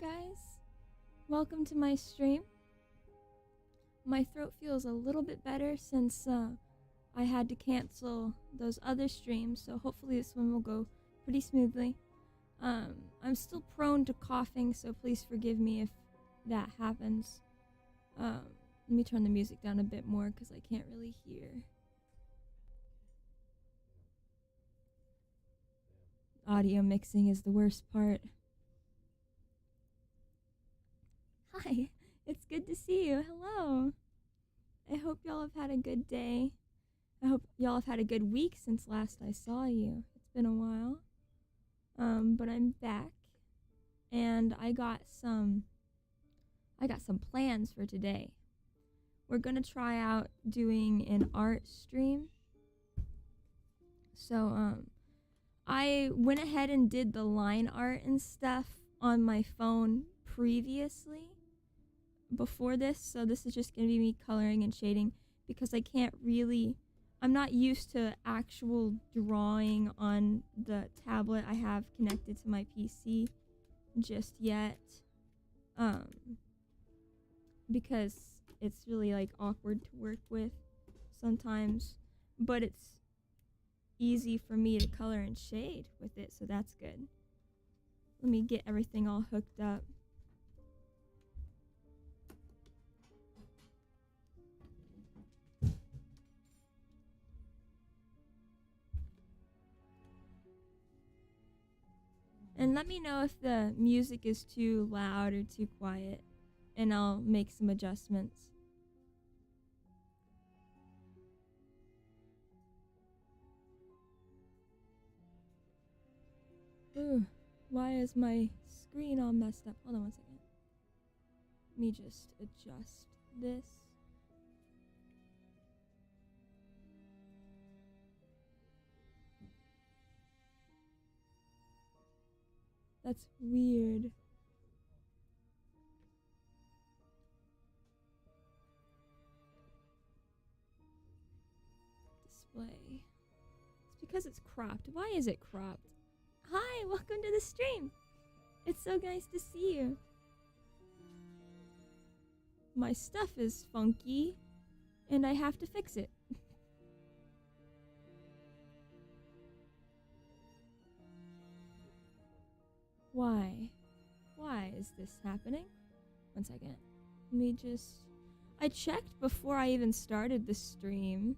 Hi guys, welcome to my stream. My throat feels a little bit better since I had to cancel those other streams, so hopefully this one will go pretty smoothly. I'm still prone to coughing, so please forgive me if that happens. Let me turn the music down a bit more because I can't really hear. Audio mixing is the worst part. Hi, it's good to see you. Hello. I hope y'all have had a good day. I hope y'all have had a good week since last I saw you. It's been a while. But I'm back, and I got some plans for today. We're gonna try out doing an art stream. So, I went ahead and did the line art and stuff on my phone previously, before this, so this is just gonna be me coloring and shading because I'm not used to actual drawing on the tablet I have connected to my PC just yet, because it's really like awkward to work with sometimes, but it's easy for me to color and shade with it, so that's good. Let me get everything all hooked up. And let me know if the music is too loud or too quiet, and I'll make some adjustments. Ooh, why is my screen all messed up? Hold on 1 second. Let me just adjust this. That's weird. Display. It's because it's cropped. Why is it cropped? Hi, welcome to the stream. It's so nice to see you. My stuff is funky, and I have to fix it. Why? Why is this happening? 1 second. Let me just... I checked before I even started the stream,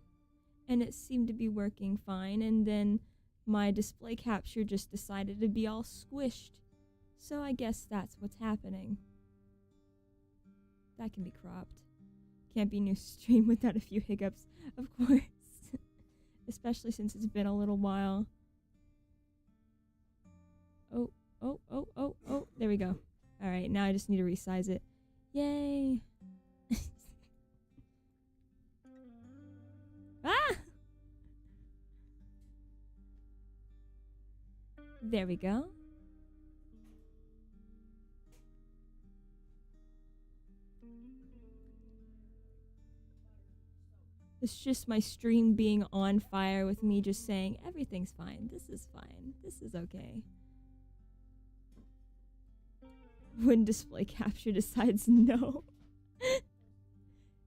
and it seemed to be working fine, and then my display capture just decided to be all squished. So I guess that's what's happening. That can be cropped. Can't be new stream without a few hiccups, of course. Especially since it's been a little while. Oh, there we go. Alright, now I just need to resize it. Yay! Ah! There we go. It's just my stream being on fire with me just saying, everything's fine, this is fine, this is okay. When display capture decides no.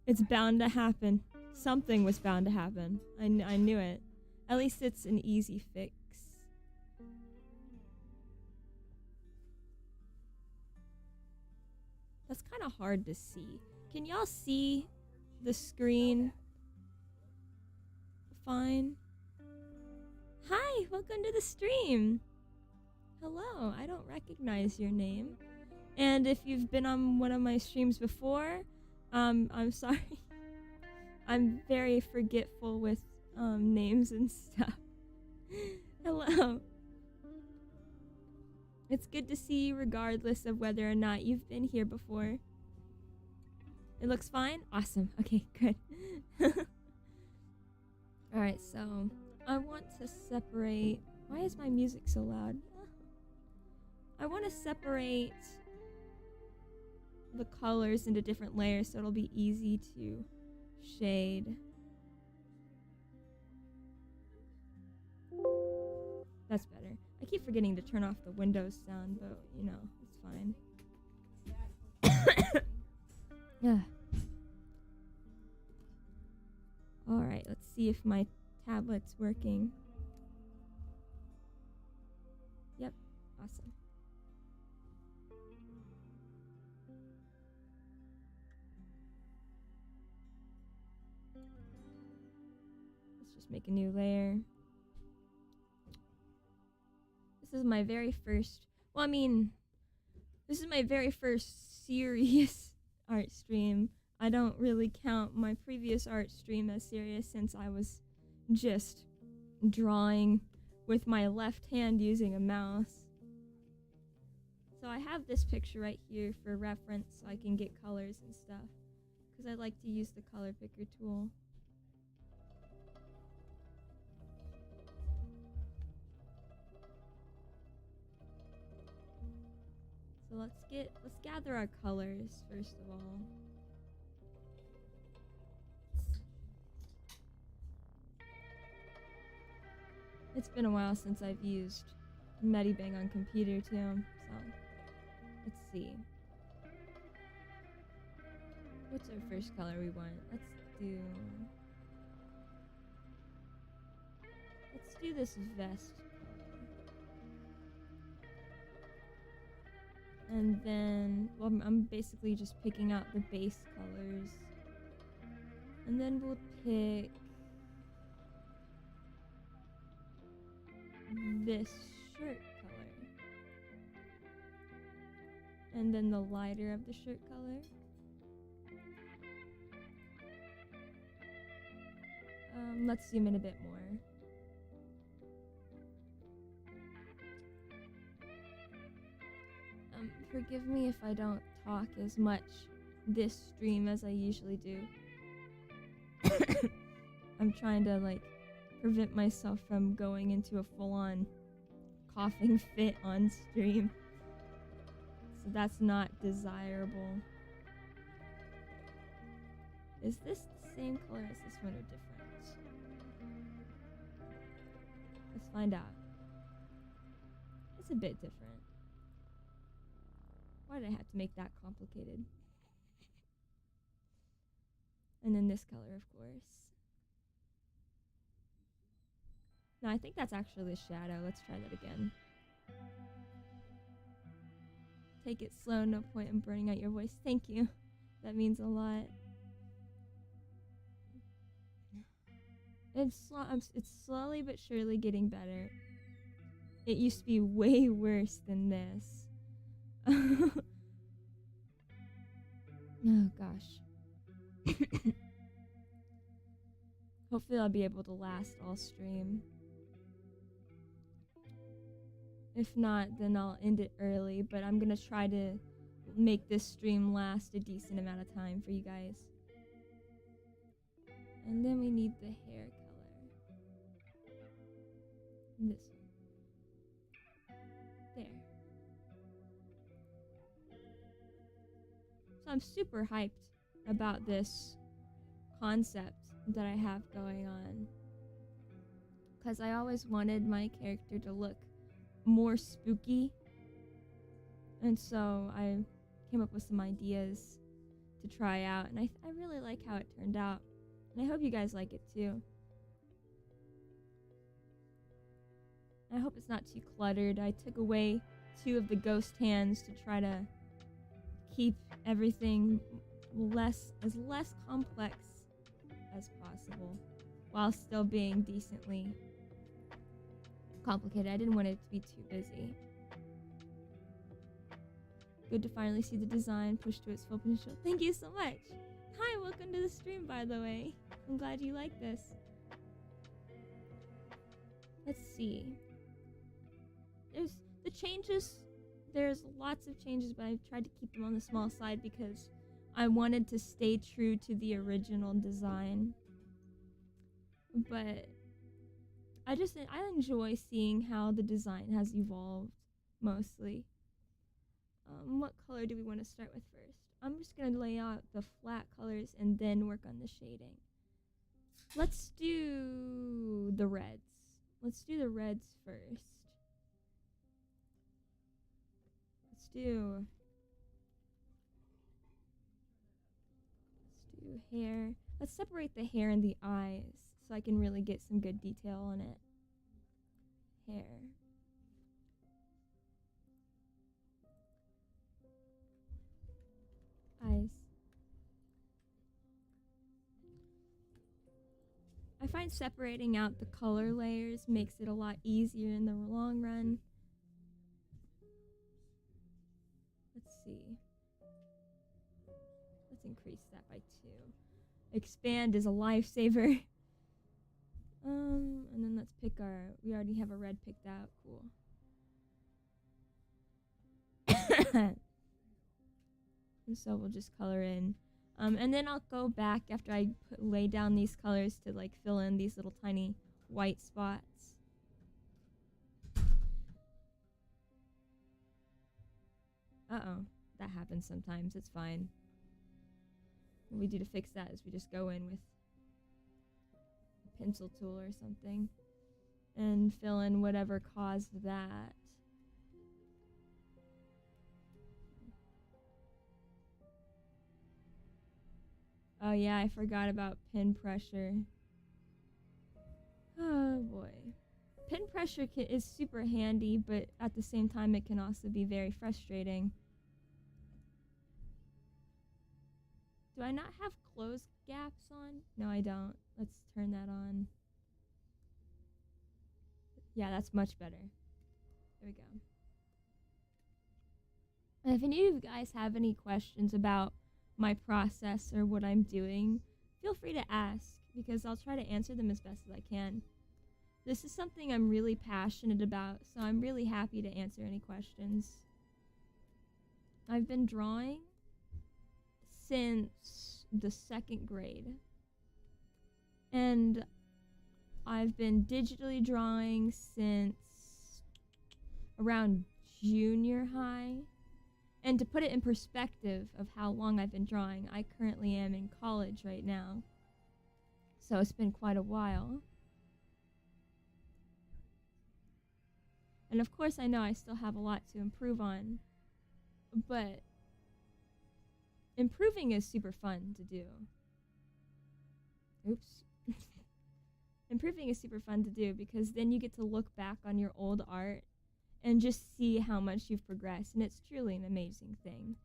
It's bound to happen. Something was bound to happen. I knew it. At least it's an easy fix. That's kind of hard to see. Can y'all see the screen fine? Hi, welcome to the stream. Hello, I don't recognize your name. And if you've been on one of my streams before, I'm sorry. I'm very forgetful with names and stuff. Hello. It's good to see you regardless of whether or not you've been here before. It looks fine? Awesome. Okay, good. Alright, so I want to separate... Why is my music so loud? I want to separate the colors into different layers so it'll be easy to shade. That's better. I keep forgetting to turn off the Windows sound, but you know, it's fine. Ugh. Alright, let's see if my tablet's working. Yep, awesome. Let's just make a new layer. This is my very first, well, I mean, this is my very first serious art stream. I don't really count my previous art stream as serious since I was just drawing with my left hand using a mouse. So I have this picture right here for reference so I can get colors and stuff, because I like to use the color picker tool. So let's gather our colors first of all. It's been a while since I've used Medibang on computer too, so let's see. What's our first color we want? Let's do this vest color. And then, well, I'm basically just picking out the base colors. And then we'll pick this shirt color. And then the lighter of the shirt color. Let's zoom in a bit more. Forgive me if I don't talk as much this stream as I usually do. I'm trying to like prevent myself from going into a full-on coughing fit on stream. So that's not desirable. Is this the same color as this one or different? Let's find out. It's a bit different. Why did I have to make that complicated? And then this color, of course. No, I think that's actually the shadow. Let's try that again. Take it slow, no point in burning out your voice. Thank you. That means a lot. It's slowly but surely getting better. It used to be way worse than this. Oh gosh. Hopefully I'll be able to last all stream. If not, then I'll end it early, but I'm gonna try to make this stream last a decent amount of time for you guys. And then we need the hair color. This one. There. So I'm super hyped about this concept that I have going on, because I always wanted my character to look more spooky, and so I came up with some ideas to try out, and I really like how it turned out, and I hope you guys like it too. I hope it's not too cluttered. I took away 2 of the ghost hands to try to keep everything less complex as possible while still being decently complicated. I didn't want it to be too busy. Good to finally see the design pushed to its full potential. Thank you so much. Hi, welcome to the stream, by the way. I'm glad you like this. Let's see. There's the changes. There's lots of changes, but I've tried to keep them on the small side because I wanted to stay true to the original design. But I enjoy seeing how the design has evolved, mostly. What color do we want to start with first? I'm just going to lay out the flat colors and then work on the shading. Let's do the reds. Let's do the reds first. Let's do hair. Let's separate the hair and the eyes so I can really get some good detail on it. Hair. Eyes. I find separating out the color layers makes it a lot easier in the long run. Let's see. Let's increase that by 2. Expand is a lifesaver. And then let's pick our, we already have a red picked out, cool. And so we'll just color in. And then I'll go back after I lay down these colors to like fill in these little tiny white spots. Uh-oh, that happens sometimes, it's fine. What we do to fix that is we just go in with a pencil tool or something and fill in whatever caused that. Oh yeah, I forgot about pin pressure. Oh boy. Pin pressure is super handy, but at the same time it can also be very frustrating. Do I not have close gaps on? No, I don't. Let's turn that on. Yeah, that's much better. There we go. And if any of you guys have any questions about my process or what I'm doing, feel free to ask because I'll try to answer them as best as I can. This is something I'm really passionate about, so I'm really happy to answer any questions. I've been drawing since the 2nd grade. And I've been digitally drawing since around junior high. And to put it in perspective of how long I've been drawing, I currently am in college right now. So it's been quite a while. And of course I know I still have a lot to improve on. But improving is super fun to do. Oops. Improving is super fun to do because then you get to look back on your old art and just see how much you've progressed, and it's truly an amazing thing.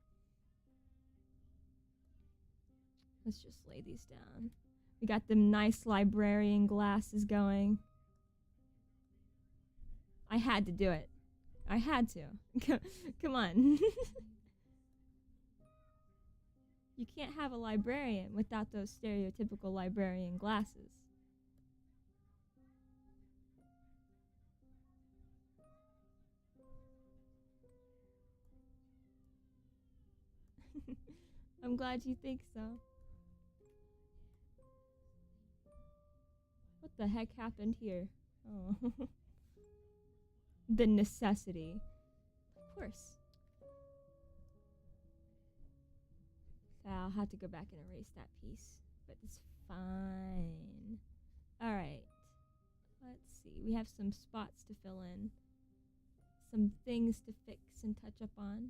Let's just lay these down. We got them nice librarian glasses going. I had to do it. I had to. Come on. You can't have a librarian without those stereotypical librarian glasses. I'm glad you think so. What the heck happened here? Oh. The necessity. Of course. I'll have to go back and erase that piece, but it's fine. Alright. Let's see. We have some spots to fill in. Some things to fix and touch up on.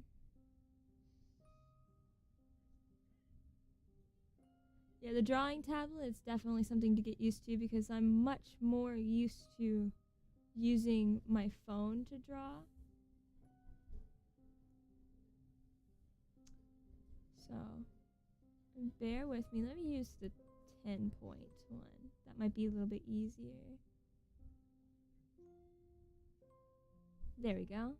Yeah, the drawing tablet is definitely something to get used to because I'm much more used to using my phone to draw. So, bear with me. Let me use the 10-point one. That might be a little bit easier. There we go.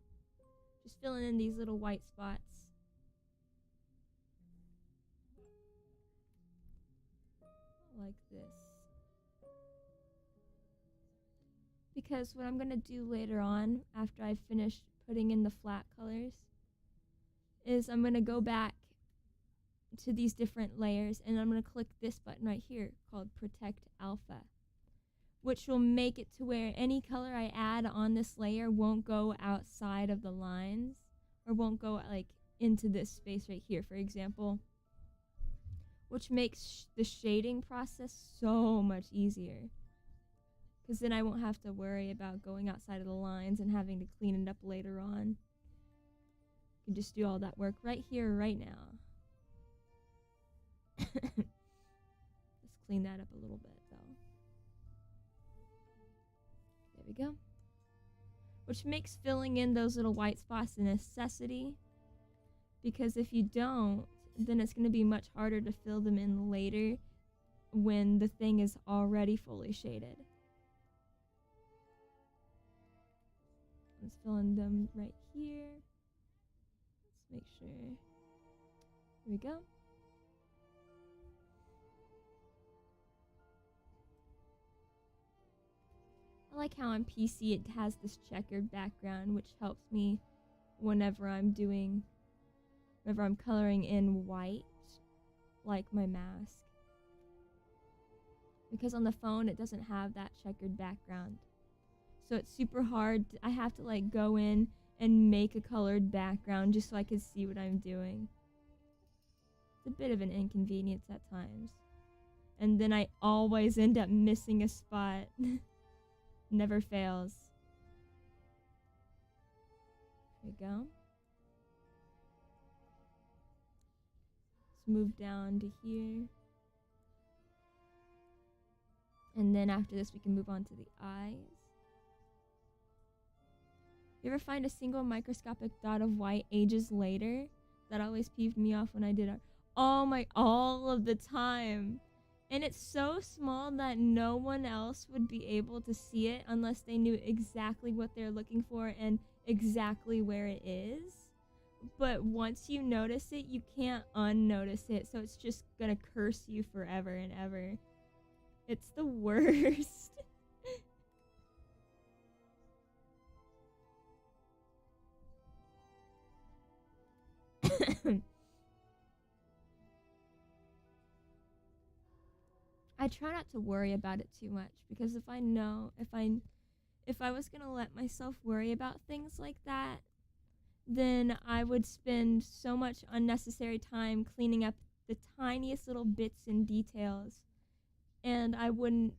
Just filling in these little white spots. Like this. Because what I'm going to do later on, after I've finished putting in the flat colors, is I'm going to go back to these different layers and I'm going to click this button right here called Protect Alpha, which will make it to where any color I add on this layer won't go outside of the lines or won't go like into this space right here, for example, which makes the shading process so much easier. Because then I won't have to worry about going outside of the lines and having to clean it up later on. I can just do all that work right here, right now. clean that up a little bit though. There we go. Which makes filling in those little white spots a necessity, because if you don't, then it's going to be much harder to fill them in later when the thing is already fully shaded. Let's fill in them right here. Let's make sure. Here we go. I like how on PC it has this checkered background, which helps me whenever I'm coloring in white, like my mask. Because on the phone it doesn't have that checkered background. So it's super hard. I have to like go in and make a colored background just so I can see what I'm doing. It's a bit of an inconvenience at times. And then I always end up missing a spot. Never fails. There we go. Let's move down to here. And then after this we can move on to the eyes. You ever find a single microscopic dot of white ages later? That always peeved me off when I did art. Oh my, all of the time. And it's so small that no one else would be able to see it unless they knew exactly what they're looking for and exactly where it is. But once you notice it, you can't unnotice it, so it's just gonna curse you forever and ever. It's the worst. I try not to worry about it too much, because if I was gonna let myself worry about things like that, then I would spend so much unnecessary time cleaning up the tiniest little bits and details, and I would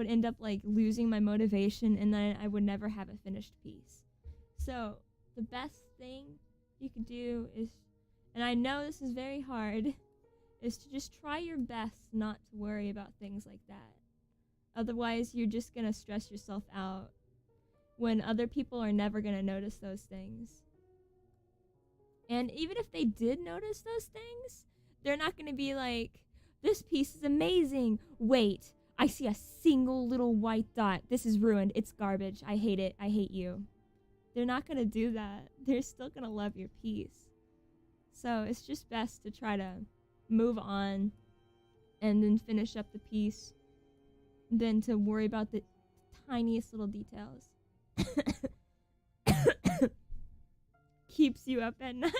end up like losing my motivation, and then I would never have a finished piece. So the best thing you could do is, and I know this is very hard, is to just try your best not to worry about things like that. Otherwise, you're just gonna stress yourself out when other people are never gonna notice those things. And even if they did notice those things, they're not gonna be like, this piece is amazing. Wait, I see a single little white dot. This is ruined. It's garbage. I hate it. I hate you. They're not gonna do that. They're still gonna love your piece. So it's just best to try to move on and then finish up the piece than to worry about the tiniest little details. Keeps you up at night.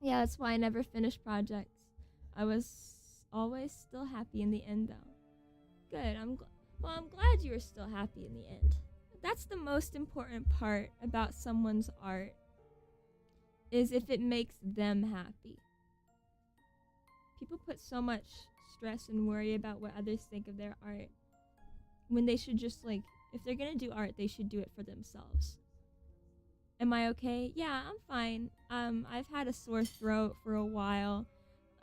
Yeah, that's why I never finished projects. I was always still happy in the end though. Good, I'm glad you were still happy in the end. That's the most important part about someone's art, is if it makes them happy. People put so much stress and worry about what others think of their art, when they should just, like, if they're gonna do art, they should do it for themselves. Am I okay? Yeah, I'm fine. I've had a sore throat for a while,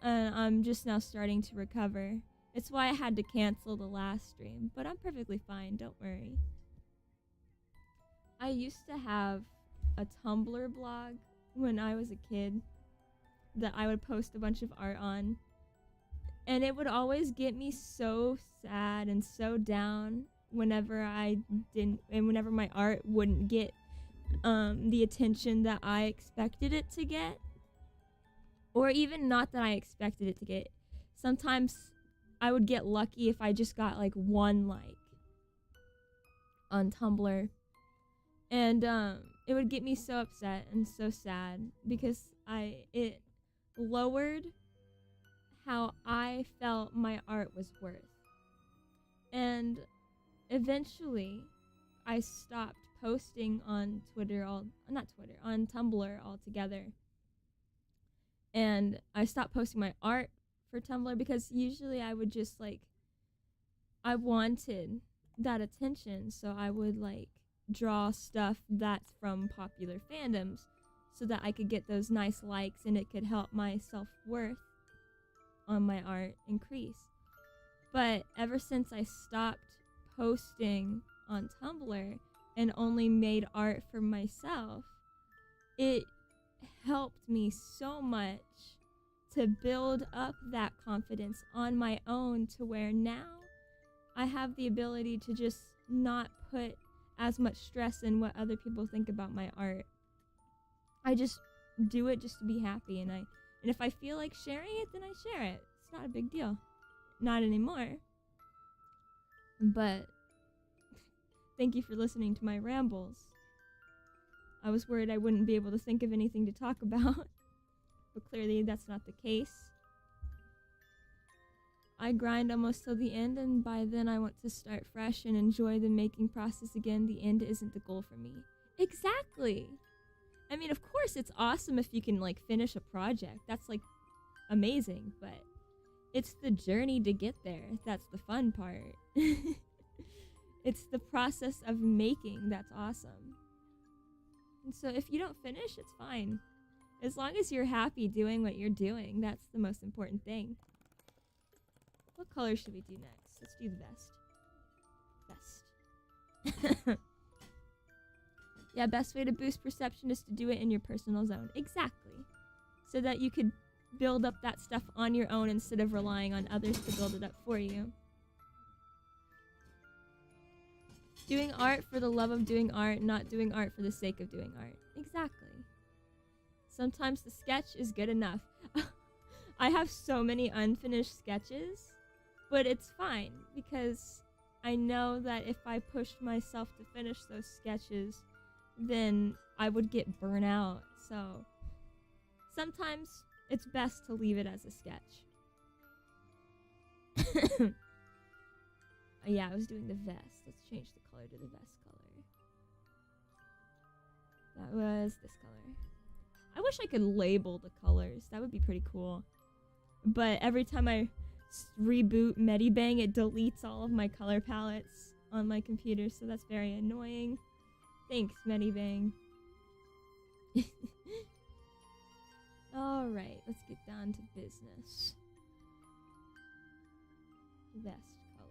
and I'm just now starting to recover. It's why I had to cancel the last stream, but I'm perfectly fine, don't worry. I used to have a Tumblr blog when I was a kid that I would post a bunch of art on, and it would always get me so sad and so down whenever whenever my art wouldn't get the attention that I expected it to get, or even not that I expected it to get. Sometimes I would get lucky if I just got like one like on Tumblr. And it would get me so upset and so sad, because it lowered how I felt my art was worth. And eventually I stopped posting on on Tumblr altogether. And I stopped posting my art for Tumblr because usually I would just like, I wanted that attention, so I would like draw stuff that's from popular fandoms, so that I could get those nice likes and it could help my self-worth on my art increase. But ever since I stopped posting on Tumblr and only made art for myself, it helped me so much to build up that confidence on my own, to where now I have the ability to just not put as much stress in what other people think about my art. I just do it just to be happy, and if I feel like sharing it, then I share it. It's not a big deal. Not anymore. But thank you for listening to my rambles. I was worried I wouldn't be able to think of anything to talk about, but clearly that's not the case. I grind almost till the end, and by then I want to start fresh and enjoy the making process again. The end isn't the goal for me. Exactly. I mean, of course it's awesome if you can like finish a project. That's like amazing, but it's the journey to get there that's the fun part. It's the process of making that's awesome. And so if you don't finish, it's fine. As long as you're happy doing what you're doing, that's the most important thing. What color should we do next? Let's do the best. Yeah, best way to boost perception is to do it in your personal zone. Exactly. So that you could build up that stuff on your own instead of relying on others to build it up for you. Doing art for the love of doing art, not doing art for the sake of doing art. Exactly. Sometimes the sketch is good enough. I have so many unfinished sketches, but it's fine because I know that if I pushed myself to finish those sketches, then I would get burnt out. So sometimes it's best to leave it as a sketch. Yeah, I was doing the vest. Let's change the color to the vest color. That was this color. I wish I could label the colors. That would be pretty cool. But every time I reboot Medibang, it deletes all of my color palettes on my computer, so that's very annoying. Thanks, Medibang. Alright, let's get down to business. Vest color.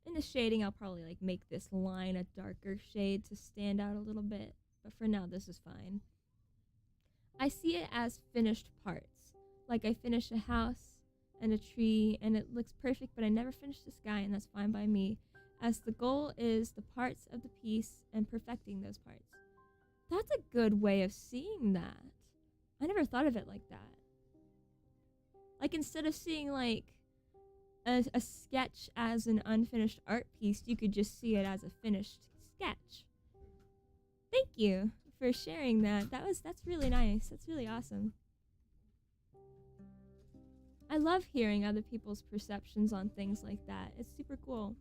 In the shading, I'll probably like make this line a darker shade to stand out a little bit, but for now this is fine. I see it as finished parts. Like I finish a house and a tree and it looks perfect, but I never finish the sky, and that's fine by me, as the goal is the parts of the piece and perfecting those parts. That's a good way of seeing that. I never thought of it like that. Like instead of seeing like a sketch as an unfinished art piece, you could just see it as a finished sketch. Thank you for sharing that. That's really nice. That's really awesome. I love hearing other people's perceptions on things like that. It's super cool.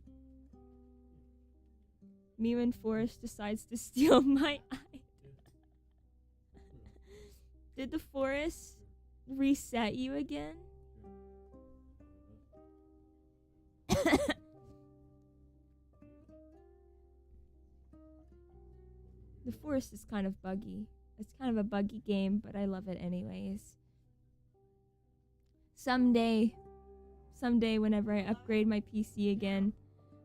Mewin Forest decides to steal my eye. Did the forest reset you again? The forest is kind of buggy. It's kind of a buggy game, but I love it anyways. Someday whenever I upgrade my PC again,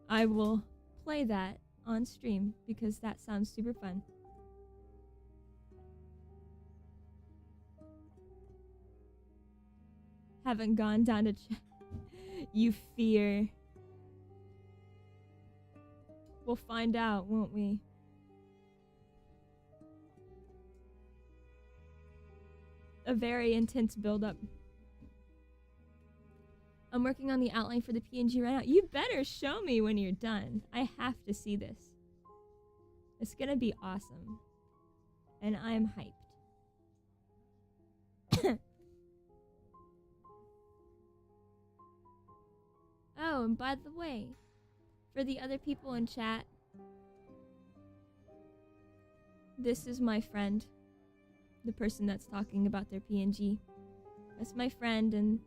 I will play that on stream because that sounds super fun. Haven't gone down to check. You fear. We'll find out, won't we? A very intense build-up. I'm working on the outline for the PNG right now. You better show me when you're done. I have to see this. It's gonna be awesome. And I'm hyped. Oh, and by the way, for the other people in chat, this is my friend, the person that's talking about their PNG. That's my friend, and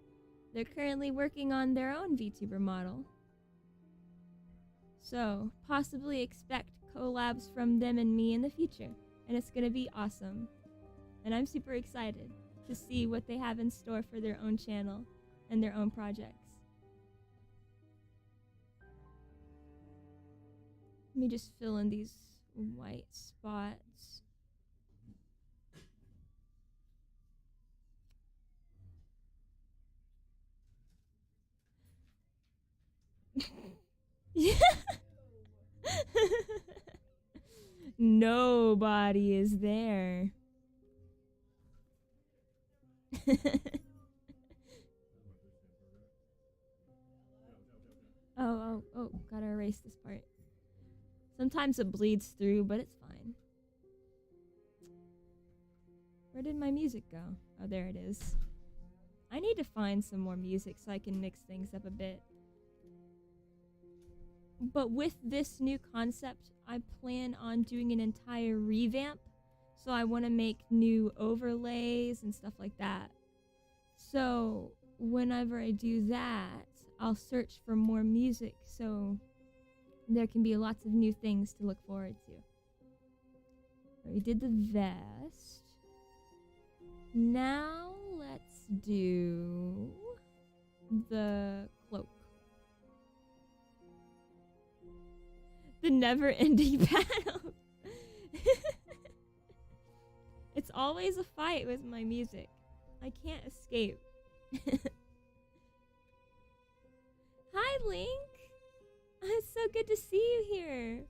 they're currently working on their own VTuber model. So, possibly expect collabs from them and me in the future. And it's gonna be awesome. And I'm super excited to see what they have in store for their own channel and their own projects. Let me just fill in these white spots. Yeah. Nobody is there. Oh, gotta erase this part. Sometimes it bleeds through, but it's fine. Where did my music go? Oh, there it is. I need to find some more music so I can mix things up a bit. But with this new concept, I plan on doing an entire revamp. So I want to make new overlays and stuff like that. So whenever I do that, I'll search for more music so there can be lots of new things to look forward to. We did the vest. Now let's do the cloak. The never-ending battle. It's always a fight with my music. I can't escape. Hi, Link. It's so good to see you here.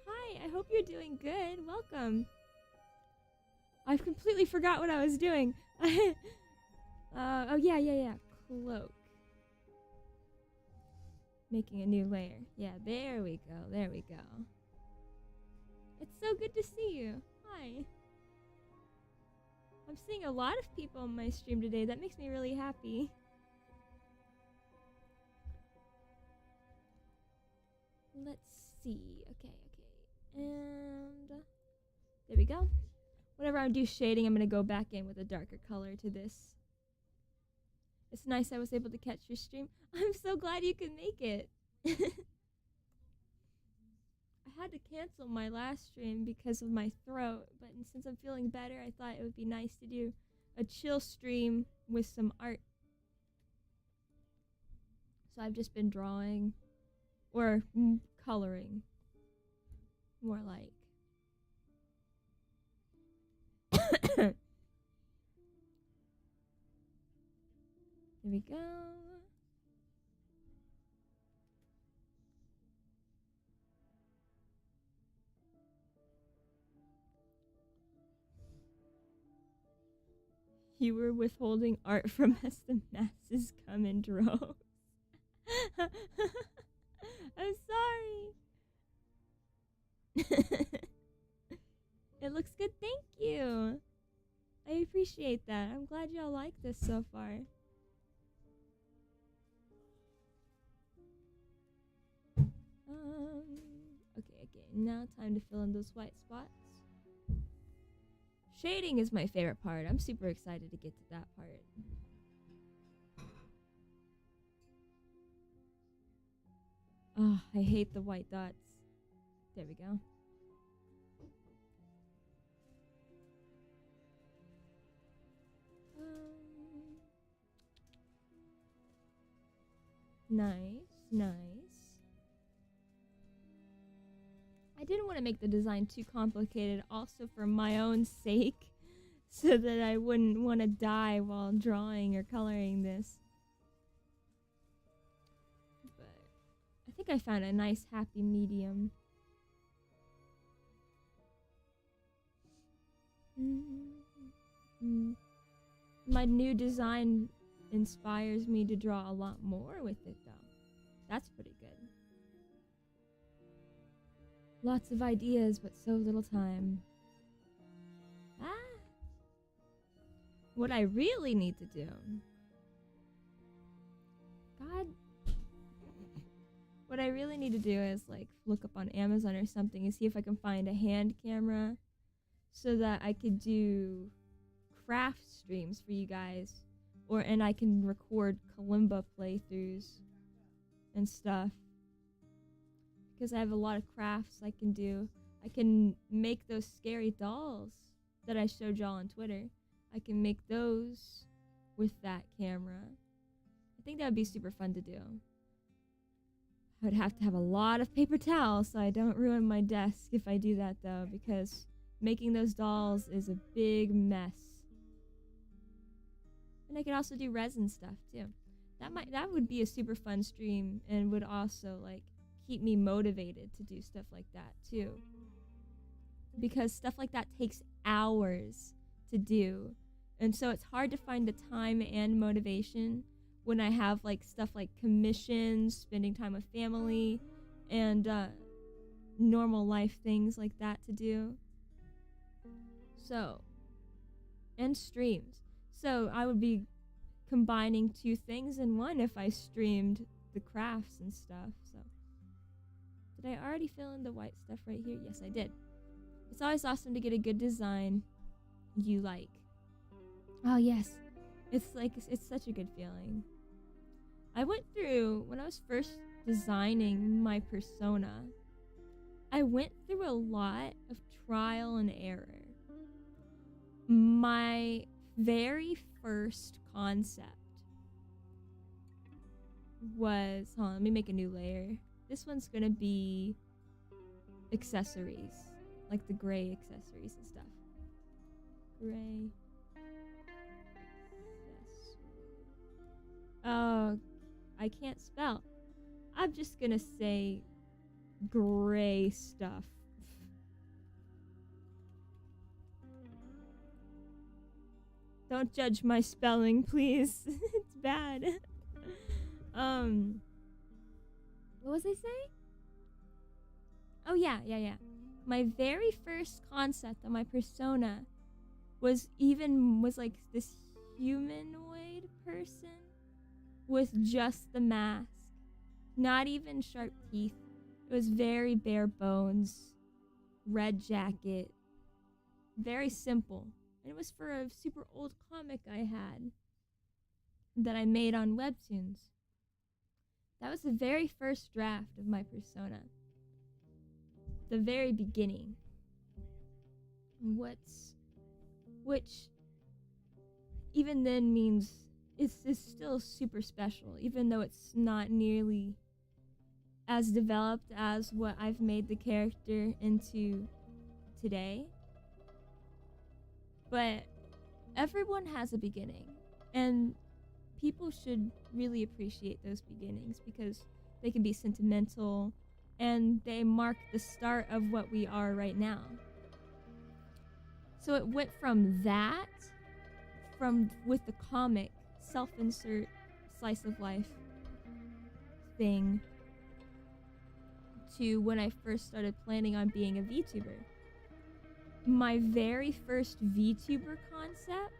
Hi, I hope you're doing good. Welcome. I've completely forgot what I was doing. Oh, yeah. Cloak. Making a new layer. Yeah, there we go. It's so good to see you. Hi. I'm seeing a lot of people on my stream today. That makes me really happy. Let's see. Okay. And there we go. Whenever I do shading, I'm going to go back in with a darker color to this. It's nice I was able to catch your stream. I'm so glad you could make it. I had to cancel my last stream because of my throat, but since I'm feeling better, I thought it would be nice to do a chill stream with some art. So I've just been drawing, or coloring, more like. There we go. You were withholding art from us, the masses come in droves. I'm sorry. It looks good, thank you. I appreciate that. I'm glad y'all like this so far. Okay. Now time to fill in those white spots. Shading is my favorite part. I'm super excited to get to that part. Oh, I hate the white dots. There we go. Nice. I didn't want to make the design too complicated, also for my own sake, so that I wouldn't want to die while drawing or coloring this. But I think I found a nice happy medium. My new design inspires me to draw a lot more with it, though. That's pretty good. Lots of ideas, but so little time. What I really need to do... What I really need to do is, like, look up on Amazon or something and see if I can find a hand camera so that I could do craft streams for you guys and I can record kalimba playthroughs and stuff. Because I have a lot of crafts I can do. I can make those scary dolls that I showed y'all on Twitter. I can make those with that camera. I think that would be super fun to do. I would have to have a lot of paper towels so I don't ruin my desk if I do that though, because making those dolls is a big mess. And I could also do resin stuff too. That would be a super fun stream and would also like keep me motivated to do stuff like that too. Because stuff like that takes hours to do. And so it's hard to find the time and motivation when I have like stuff like commissions, spending time with family, and normal life things like that to do. So, and streams. So I would be combining two things in one if I streamed the crafts and stuff. So, did I already fill in the white stuff right here? Yes, I did. It's always awesome to get a good design you like. Oh yes, it's such a good feeling. I went through, when I was first designing my persona, I went through a lot of trial and error. My very first concept was, hold on, let me make a new layer. This one's gonna be accessories, like the gray accessories and stuff. Gray. Oh, I can't spell. I'm just gonna say gray stuff. Don't judge my spelling, please. It's bad. What was I saying? Oh yeah. My very first concept of my persona was like this humanoid person with just the mask. Not even sharp teeth. It was very bare bones. Red jacket. Very simple. And it was for a super old comic I had that I made on Webtoons. That was the very first draft of my persona. The very beginning. Which even then means it's still super special, even though it's not nearly as developed as what I've made the character into today. But everyone has a beginning, and people should really appreciate those beginnings because they can be sentimental and they mark the start of what we are right now. So it went from that, with the comic self-insert slice of life thing, to when I first started planning on being a VTuber. My very first VTuber concept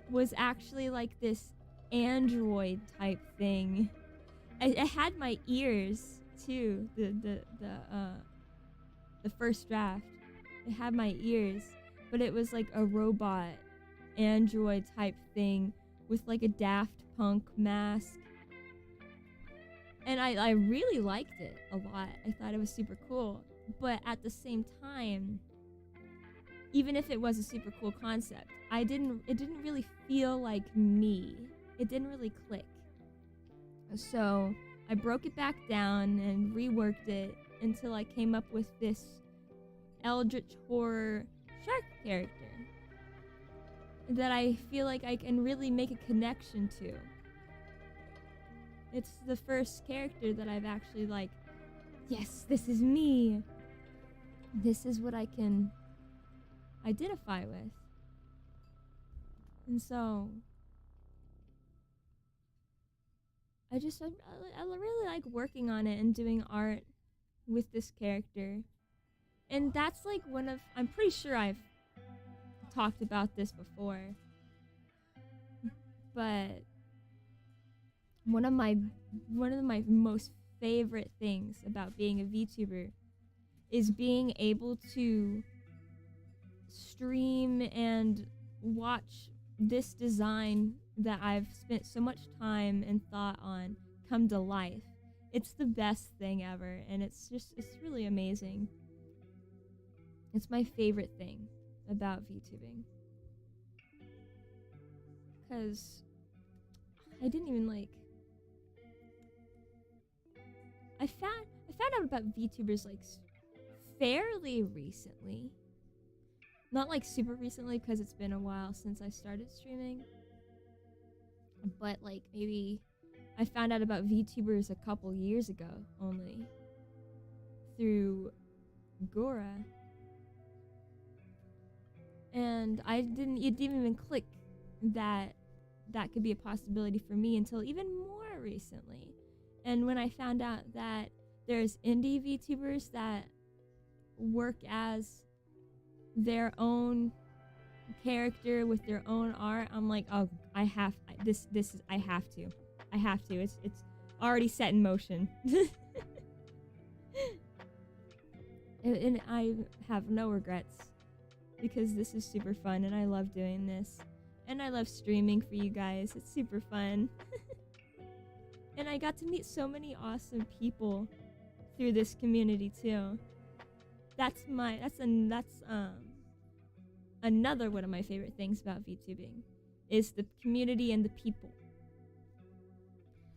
was actually like this android type thing. I had my ears too. The first draft, it had my ears, but it was like a robot android type thing with like a Daft Punk mask. And I really liked it a lot. I thought it was super cool. But at the same time, even if it was a super cool concept, it didn't really feel like me. It didn't really click. So I broke it back down and reworked it until I came up with this eldritch horror shark character that I feel like I can really make a connection to. It's the first character that I've actually like, yes, this is me. This is what I can identify with. And so I really like working on it and doing art with this character. And that's like I'm pretty sure I've talked about this before, but one of my most favorite things about being a VTuber is being able to stream and watch this design that I've spent so much time and thought on come to life. It's the best thing ever, and it's really amazing. It's my favorite thing about VTubing. Because I didn't even I found out about VTubers fairly recently. Not super recently because it's been a while since I started streaming. But maybe I found out about VTubers a couple years ago only. Through Gora. And it didn't even click that could be a possibility for me until even more recently. And when I found out that there's indie VTubers that work as their own character with their own art, I'm like, oh, I have to. It's already set in motion. and I have no regrets because this is super fun and I love doing this. And I love streaming for you guys. It's super fun. And I got to meet so many awesome people through this community too. That's another one of my favorite things about VTubing is the community and the people.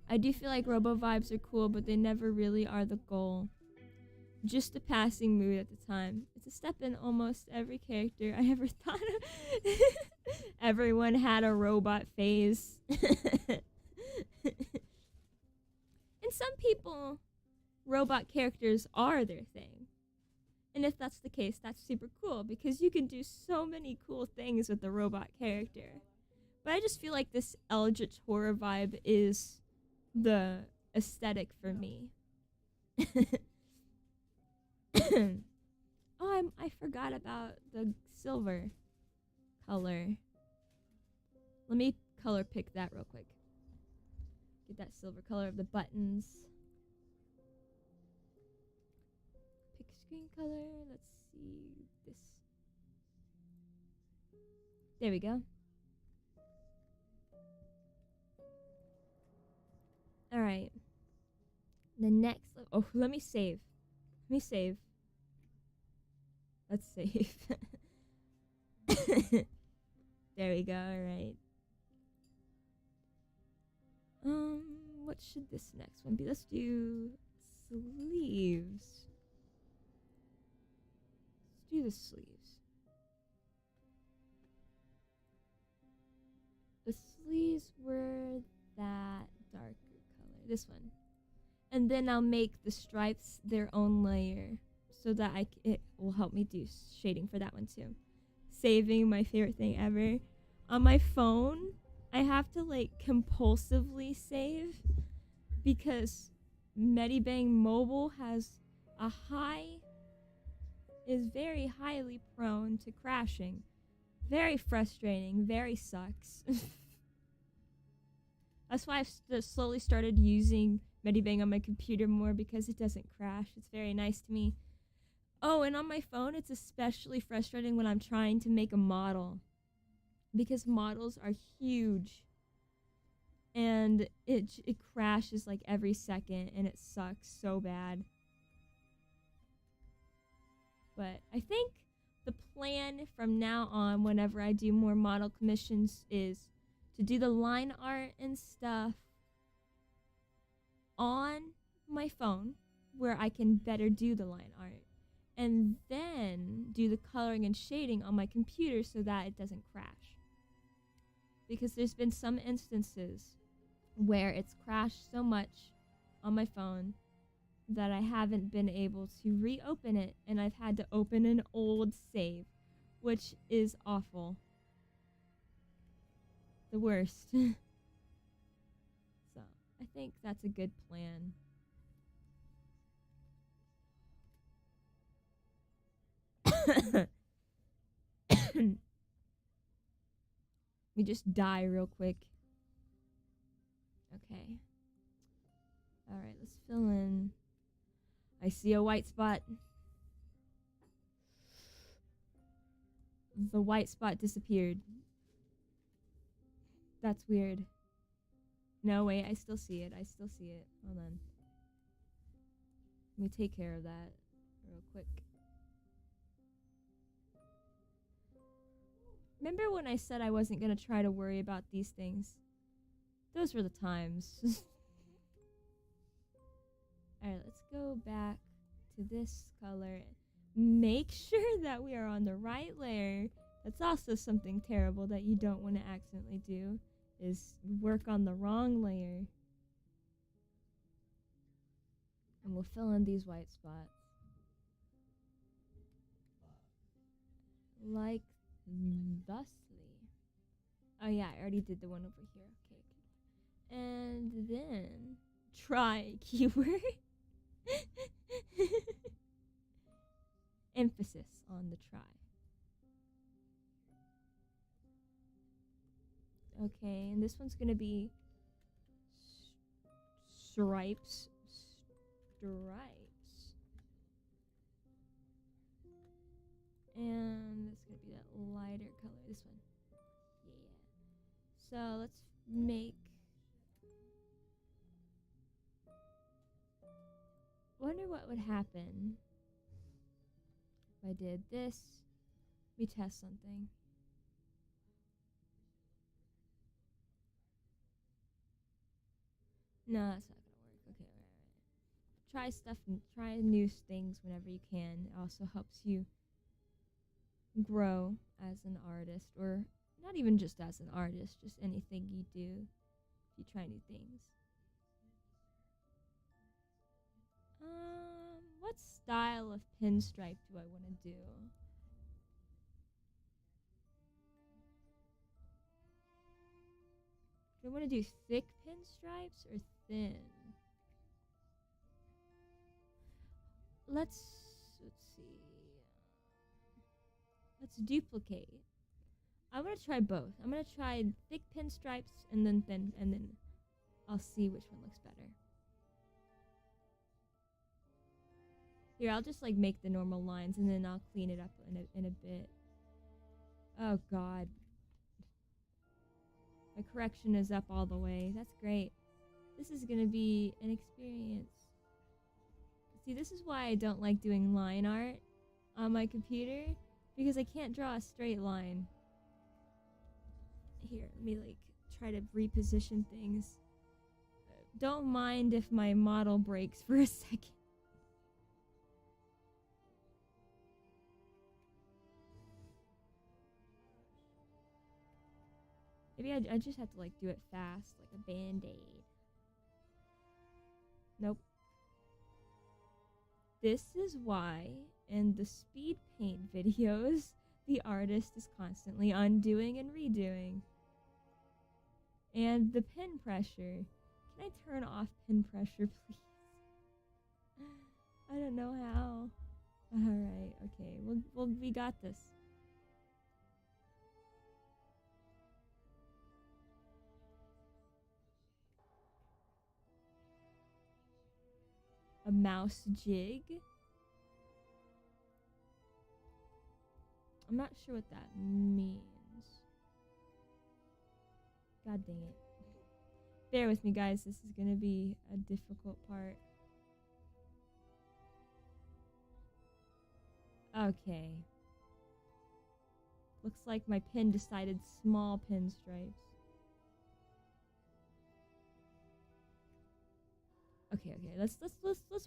I do feel like robo vibes are cool, but they never really are the goal. Just a passing mood at the time. It's a step in almost every character I ever thought of. Everyone had a robot phase. And some people, robot characters are their thing. And if that's the case, that's super cool because you can do so many cool things with the robot character. But I just feel like this Eldritch horror vibe is the aesthetic for me. Oh, I forgot about the silver color. Let me color pick that real quick. Get that silver color of the buttons. Pick screen color. Let's see this. There we go. Alright. The next... Oh, let me save. Let's save. There we go, alright. What should this next one be? Let's do sleeves. Let's do the sleeves. The sleeves were that darker color. This one. And then I'll make the stripes their own layer so that it will help me do shading for that one too. Saving, my favorite thing ever. On my phone, I have to compulsively save because Medibang Mobile is very highly prone to crashing. Very frustrating, very sucks. That's why I've slowly started using Medibang on my computer more because it doesn't crash. It's very nice to me. Oh, and on my phone, it's especially frustrating when I'm trying to make a model because models are huge and it crashes every second and it sucks so bad. But I think the plan from now on whenever I do more model commissions is to do the line art and stuff on my phone where I can better do the line art. And then do the coloring and shading on my computer so that it doesn't crash. Because there's been some instances where it's crashed so much on my phone that I haven't been able to reopen it, and I've had to open an old save, which is awful. The worst. So, I think that's a good plan. We just die real quick. Okay. Alright, let's fill in. I see a white spot. The white spot disappeared. That's weird. No, wait, I still see it. I still see it. Hold on. Let me take care of that real quick. Remember when I said I wasn't gonna try to worry about these things? Those were the times. Alright, let's go back to this color. Make sure that we are on the right layer. That's also something terrible that you don't want to accidentally do, is work on the wrong layer. And we'll fill in these white spots. Like thusly. Oh yeah, I already did the one over here. Okay. And then try keyword. Emphasis on the try. Okay, and this one's gonna be stripes. And it's gonna be that lighter color. This one. Yeah. So let's make. Wonder what would happen if I did this. Let me test something. No, that's not gonna work. Okay, right. Try stuff and try new things whenever you can. It also helps you grow as an artist, or not even just as an artist, just anything you do. If you try new things. What style of pinstripe do I want to do? Do I want to do thick pinstripes or thin? Let's see. Let's duplicate. I'm gonna try both. I'm gonna try thick pinstripes and then thin, and then I'll see which one looks better. Here, I'll just like make the normal lines and then I'll clean it up in a bit. Oh god. My correction is up all the way. That's great. This is gonna be an experience. See, this is why I don't like doing line art on my computer, because I can't draw a straight line. Here, let me like try to reposition things. Don't mind if my model breaks for a second. Maybe I just have to like do it fast, like a band-aid. Nope. This is why in the speed paint videos, the artist is constantly undoing and redoing. And the pen pressure. Can I turn off pen pressure, please? I don't know how. Alright, okay. We got this. A mouse jig? I'm not sure what that means. God dang it. Bear with me, guys. This is gonna be a difficult part. Okay. Looks like my pen decided small pinstripes. Okay, let's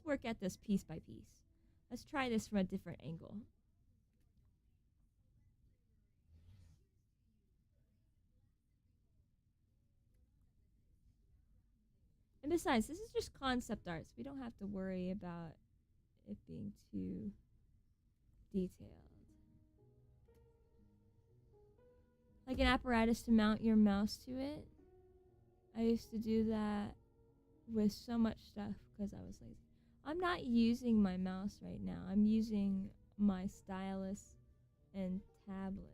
work at this piece by piece. Let's try this from a different angle. And besides, this is just concept art, so we don't have to worry about it being too detailed. Like an apparatus to mount your mouse to it. I used to do that with so much stuff because I was lazy. I'm not using my mouse right now. I'm using my stylus and tablet.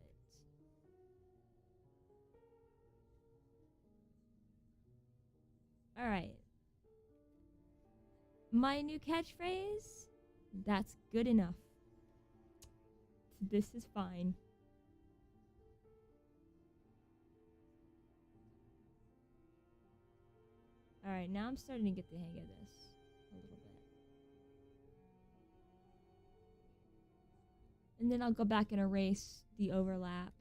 Alright. My new catchphrase? That's good enough. This is fine. Alright, now I'm starting to get the hang of this a little bit. And then I'll go back and erase the overlap.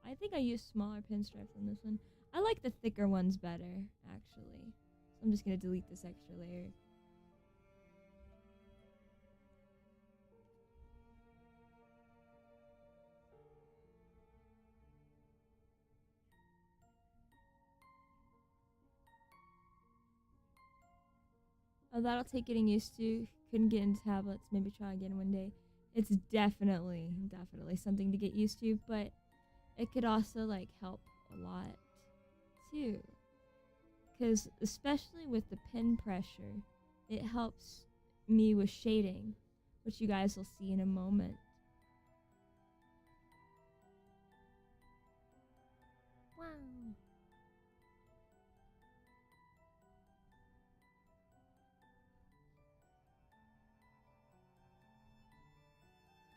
I think I use smaller pinstripes on this one. I like the thicker ones better, actually. So I'm just gonna delete this extra layer. Oh, that'll take getting used to. Couldn't get into tablets. Maybe try again one day. It's definitely something to get used to, but it could also like help a lot too. Because especially with the pen pressure, it helps me with shading, which you guys will see in a moment. Wow.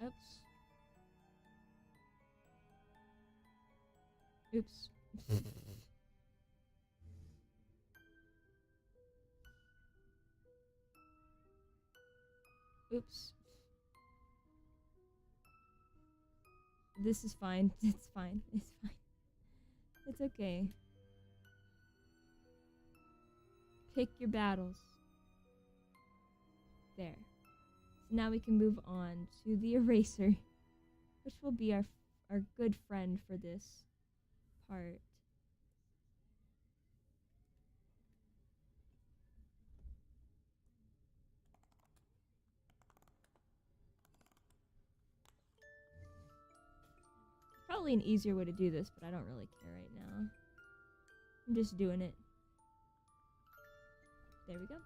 Oops. Oops. Oops. This is fine. It's fine. It's fine. It's okay. Pick your battles. There. So now we can move on to the eraser, which will be our good friend for this part. Probably an easier way to do this, but I don't really care right now. I'm just doing it. There we go.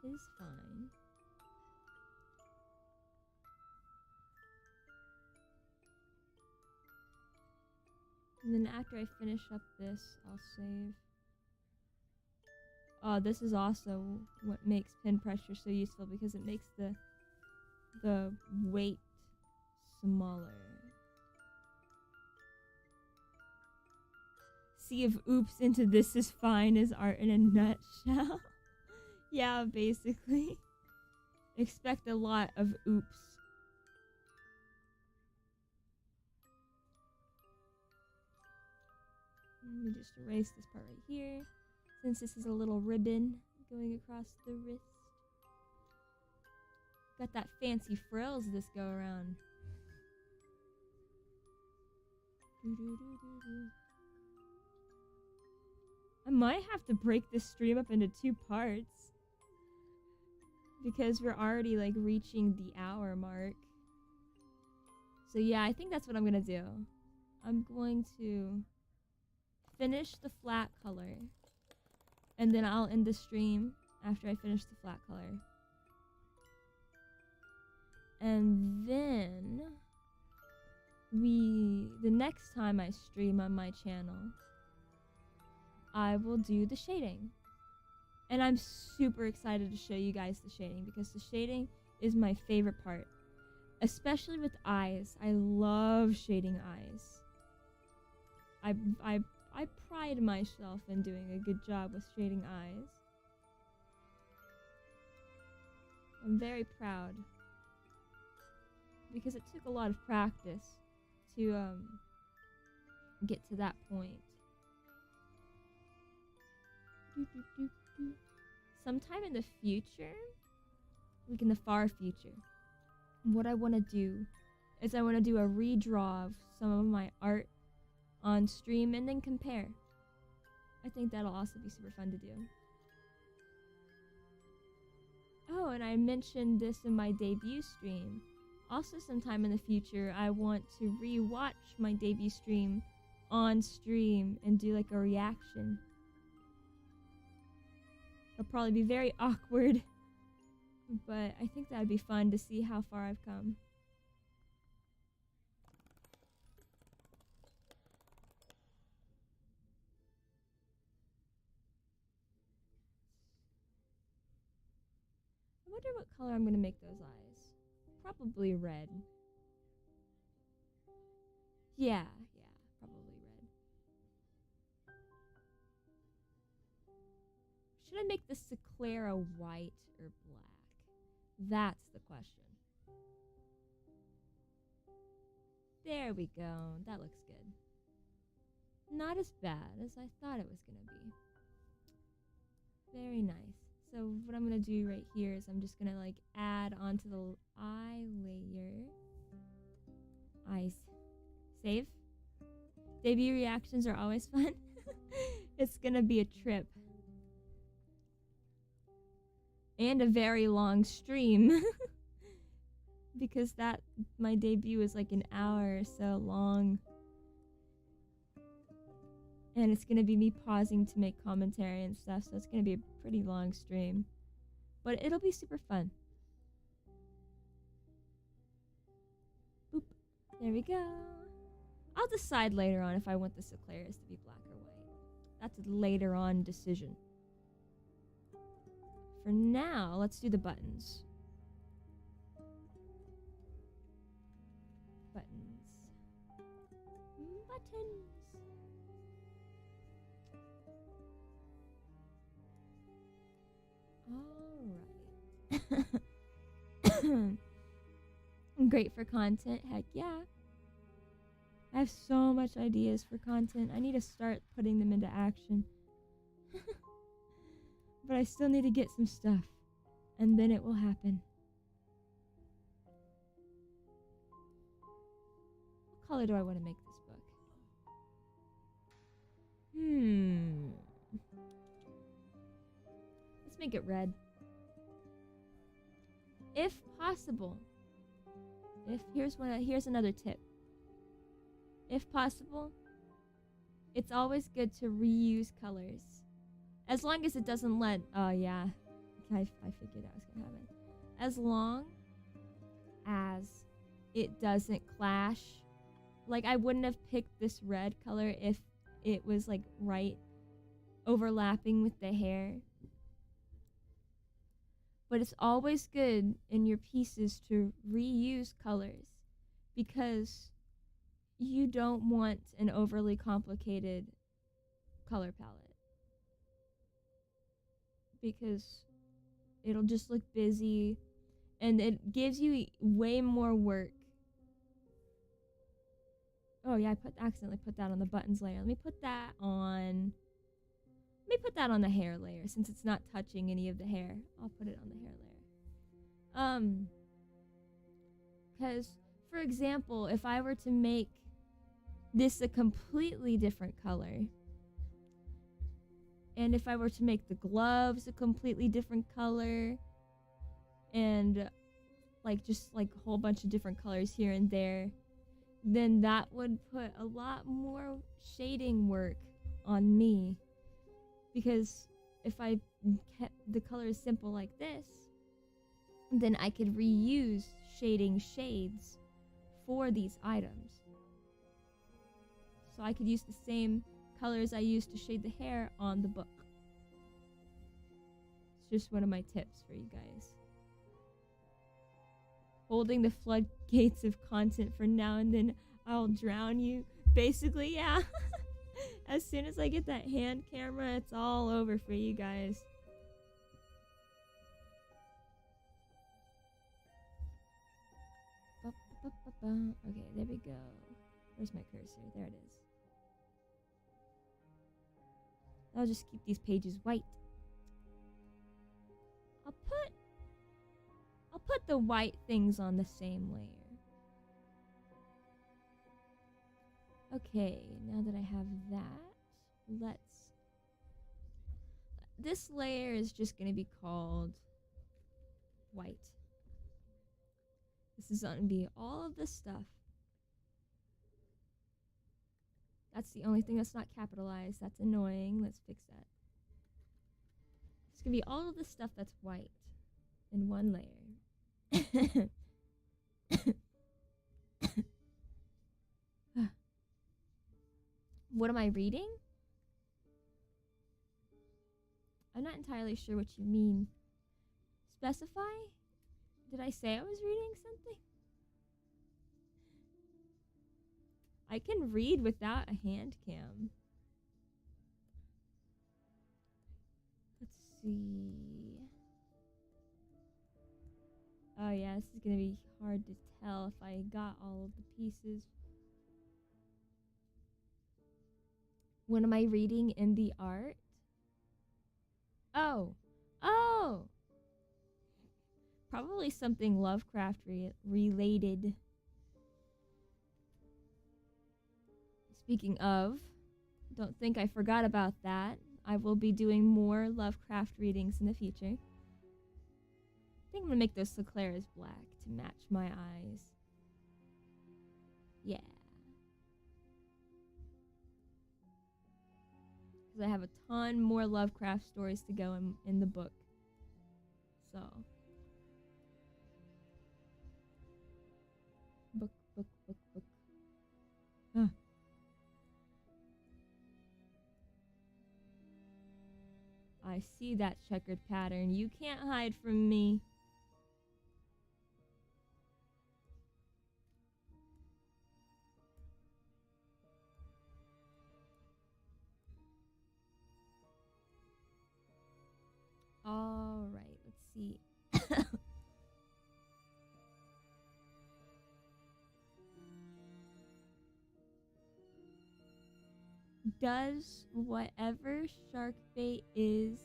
'Tis fine. And then after I finish up this, I'll save. Oh, this is also what makes pen pressure so useful because it makes the weight smaller. Sea of oops into this is fine is art in a nutshell. Yeah, basically. Expect a lot of oops. Let me just erase this part right here, since this is a little ribbon going across the wrist. Got that fancy frills this go around. I might have to break this stream up into 2 parts, because we're already like reaching the hour mark. So yeah, I think that's what I'm gonna do. I'm going to finish the flat color, and then I'll end the stream after I finish the flat color. And then the next time I stream on my channel, I will do the shading. And I'm super excited to show you guys the shading, because the shading is my favorite part. Especially with eyes. I love shading eyes. I pride myself in doing a good job with shading eyes. I'm very proud, because it took a lot of practice to get to that point. Sometime in the future, like in the far future, what I want to do is I want to do a redraw of some of my art on stream and then compare. I think that'll also be super fun to do. Oh, and I mentioned this in my debut stream. Also, sometime in the future, I want to re-watch my debut stream on stream and do like a reaction. It'll probably be very awkward, but I think that'd be fun to see how far I've come. I wonder what color I'm gonna make those eyes. probably red. Yeah, probably red. Should I make the Sclera white or black? That's the question. There we go. That looks good. Not as bad as I thought it was going to be. Very nice. So what I'm going to do right here is I'm just going to like add onto the eye layer. Eyes. Save. Debut reactions are always fun. It's going to be a trip. And a very long stream. Because my debut is like an hour or so long. And it's going to be me pausing to make commentary and stuff, so it's going to be a pretty long stream. But it'll be super fun. Boop. There we go. I'll decide later on if I want the Scleras to be black or white. That's a later on decision. For now, let's do the buttons. Buttons. Alright. Great for content. Heck yeah. I have so much ideas for content. I need to start putting them into action. But I still need to get some stuff. And then it will happen. What color do I want to make this book? Let's make it red. If possible. Here's another tip. If possible, it's always good to reuse colors. As long as it doesn't let... Oh, yeah. I figured that was going to happen. As long as it doesn't clash. Like, I wouldn't have picked this red color if it was, like, right overlapping with the hair. But it's always good in your pieces to reuse colors because you don't want an overly complicated color palette. Because it'll just look busy and it gives you way more work. Oh yeah, I accidentally put that on the buttons layer. Let me put that on the hair layer since it's not touching any of the hair. I'll put it on the hair layer. Because, for example, if I were to make this a completely different color, and if I were to make the gloves a completely different color, and just a whole bunch of different colors here and there, then that would put a lot more shading work on me. Because if I kept the colors simple like this, then I could reuse shading shades for these items. So I could use the same colors I used to shade the hair on the book. It's just one of my tips for you guys. Holding the floodgates of content for now and then I'll drown you. Basically, yeah. As soon as I get that hand camera, it's all over for you guys. Okay, there we go. Where's my cursor? There it is. I'll just keep these pages white. I'll put the white things on the same layer. Okay, now that I have that, this layer is just going to be called white. This is going to be all of this stuff. That's the only thing that's not capitalized. That's annoying. Let's fix that. It's going to be all of the stuff that's white in one layer. What am I reading? I'm not entirely sure what you mean. Specify? Did I say I was reading something? I can read without a hand cam. Let's see. Oh yeah, this is gonna be hard to tell if I got all of the pieces. What am I reading in the art? Oh. Oh! Probably something Lovecraft related. Speaking of, don't think I forgot about that. I will be doing more Lovecraft readings in the future. I think I'm gonna make those Seclares black to match my eyes. Yeah. Because I have a ton more Lovecraft stories to go in the book. So. Book. Huh. I see that checkered pattern. You can't hide from me. All right, let's see. Does whatever Sharkbait is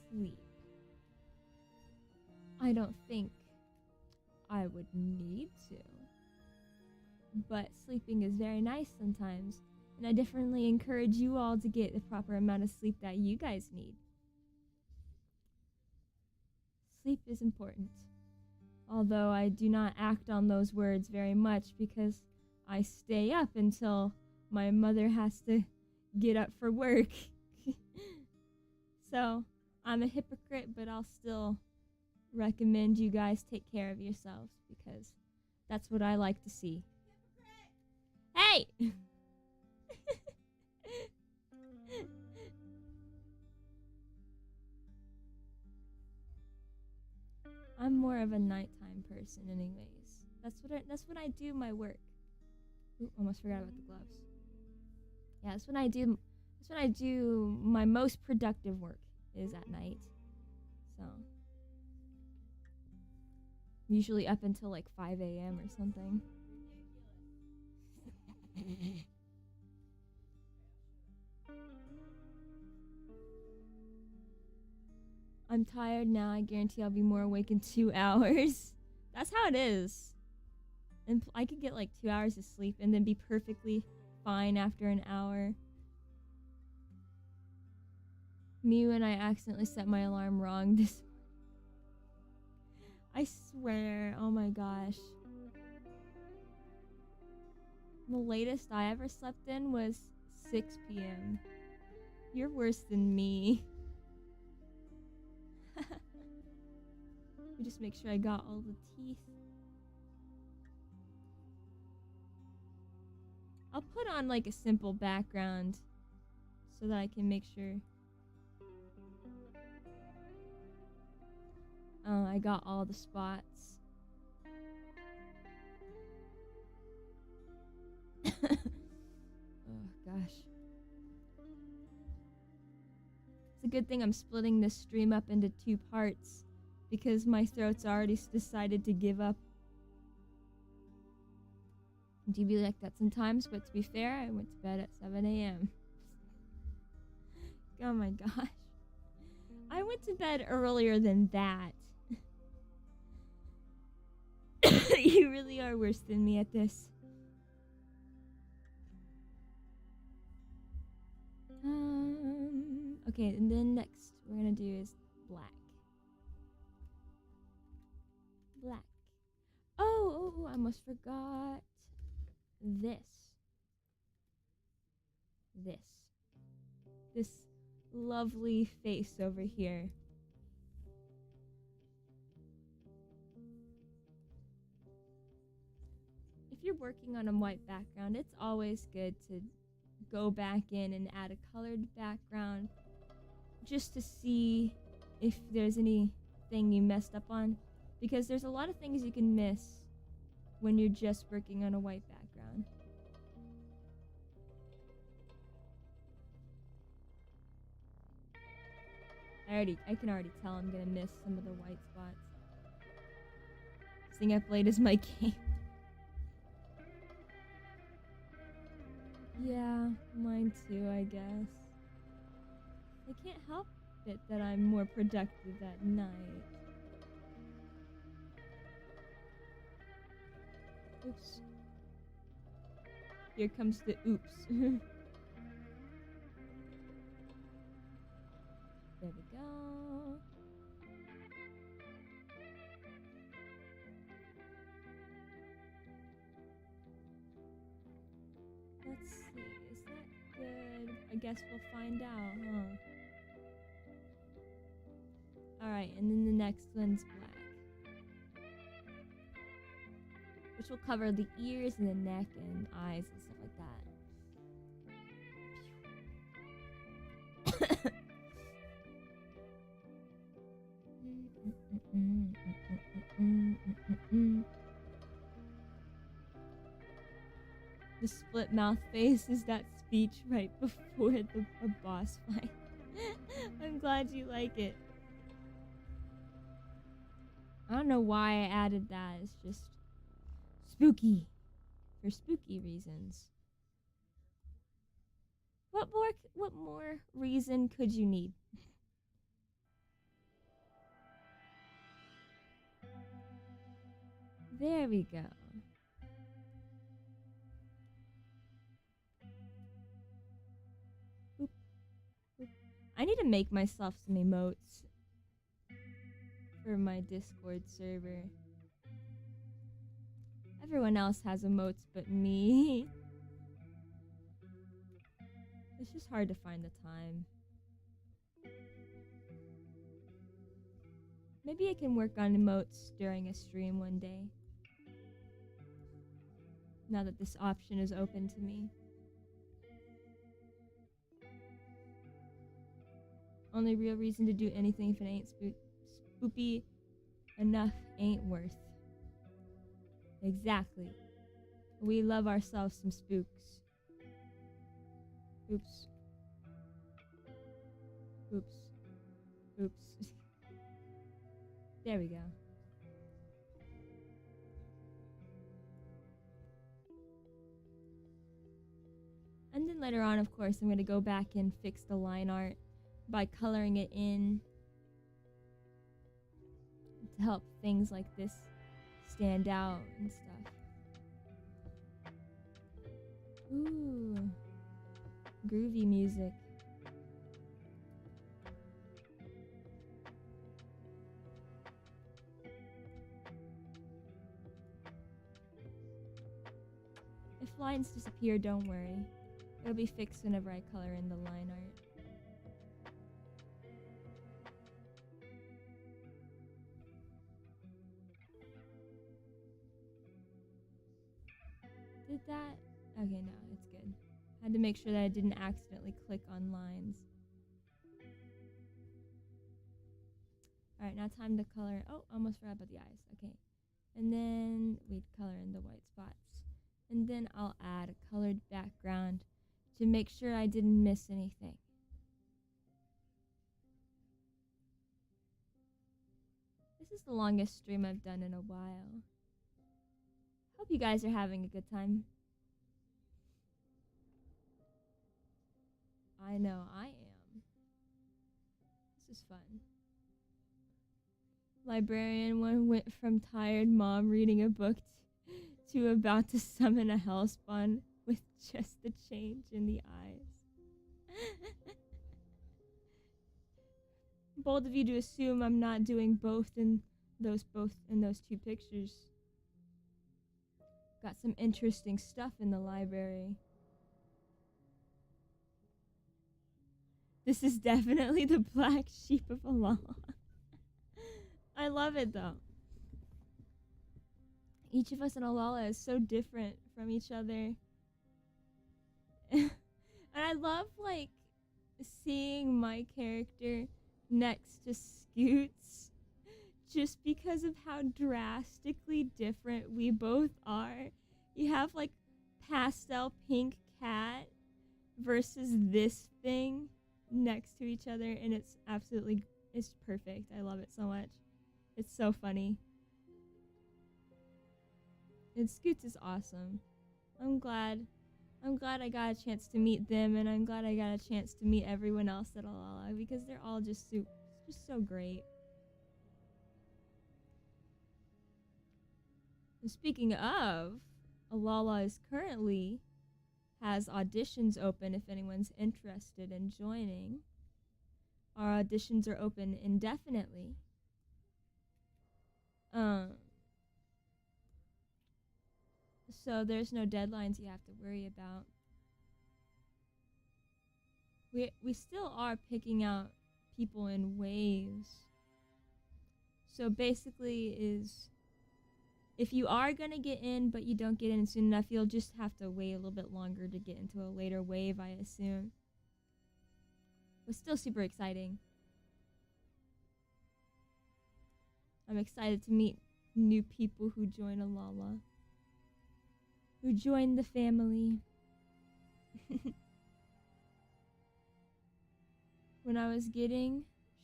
sleep? I don't think I would need to. But sleeping is very nice sometimes, and I definitely encourage you all to get the proper amount of sleep that you guys need. Sleep is important. Although I do not act on those words very much because I stay up until my mother has to get up for work. So, I'm a hypocrite, but I'll still recommend you guys take care of yourselves because that's what I like to see. Hey! I'm more of a nighttime person anyways. That's when I do my work. Ooh, almost forgot about the gloves. Yeah, that's when I do my most productive work is at night. So I'm usually up until like 5 a.m. or something. I'm tired now. I guarantee I'll be more awake in 2 hours. That's how it is. And I could get like 2 hours of sleep and then be perfectly fine after an hour. Me when I accidentally set my alarm wrong this I swear, oh my gosh. The latest I ever slept in was 6 p.m. You're worse than me. Let me just make sure I got all the teeth. I'll put on like a simple background so that I can make sure. Oh, I got all the spots. Oh gosh. It's a good thing I'm splitting this stream up into 2 parts because my throat's already decided to give up. Do be like that sometimes, but to be fair, I went to bed at 7 a.m. Oh my gosh. I went to bed earlier than that. You really are worse than me at this. Okay, and then next we're gonna do is black. Black. Oh, I almost forgot this. This lovely face over here. If you're working on a white background, it's always good to go back in and add a colored background just to see if there's anything you messed up on. Because there's a lot of things you can miss when you're just working on a white background. I can already tell I'm gonna miss some of the white spots. Staying up late is my game. Yeah, mine too, I guess. I can't help it that I'm more productive at night. Oops. Here comes the oops. There we go. Let's see, is that good? I guess we'll find out, huh? Alright, and then the next one's black. Which will cover the ears and the neck and eyes and stuff like that. The split mouth face is that speech right before the boss fight. I'm glad you like it. I don't know why I added that. It's just spooky. For spooky reasons. What more reason could you need? There we go. Boop, boop. I need to make myself some emotes for my Discord server. Everyone else has emotes but me. It's just hard to find the time. Maybe I can work on emotes during a stream one day. Now that this option is open to me. Only real reason to do anything if it ain't spoopy enough ain't worth. Exactly. We love ourselves some spooks. Oops. Oops. Oops. There we go. And then later on, of course, I'm going to go back and fix the line art by coloring it in to help things like this stand out and stuff. Ooh. Groovy music. If lines disappear, don't worry. It'll be fixed whenever I color in the line art. Did that? Okay, no, it's good. Had to make sure that I didn't accidentally click on lines. Alright, now time to color. Oh, almost forgot about the eyes. Okay. And then we'd color in the white spots. And then I'll add a colored background to make sure I didn't miss anything. This is the longest stream I've done in a while. Hope you guys are having a good time. I know I am. This is fun. Librarian one went from tired mom reading a book to about to summon a hellspawn with just the change in the eyes. Bold of you to assume I'm not doing both in those two pictures. Got some interesting stuff in the library. This is definitely the black sheep of ALALA. I love it though. Each of us in ALALA is so different from each other. And I love like seeing my character next to Scoots just because of how drastically different we both are. You have like pastel pink cat versus this thing next to each other, and it's perfect. I love it so much. It's so funny. And Scoots is awesome. I'm glad I got a chance to meet them, and I'm glad I got a chance to meet everyone else at ALALA, because they're all just so great. And speaking of, ALALA is currently has auditions open if anyone's interested in joining. Our auditions are open indefinitely. So there's no deadlines you have to worry about. We still are picking out people in waves. So basically is, if you are gonna get in but you don't get in soon enough, you'll just have to wait a little bit longer to get into a later wave, I assume. But still super exciting. I'm excited to meet new people who join ALALA. Who join the family. When I was getting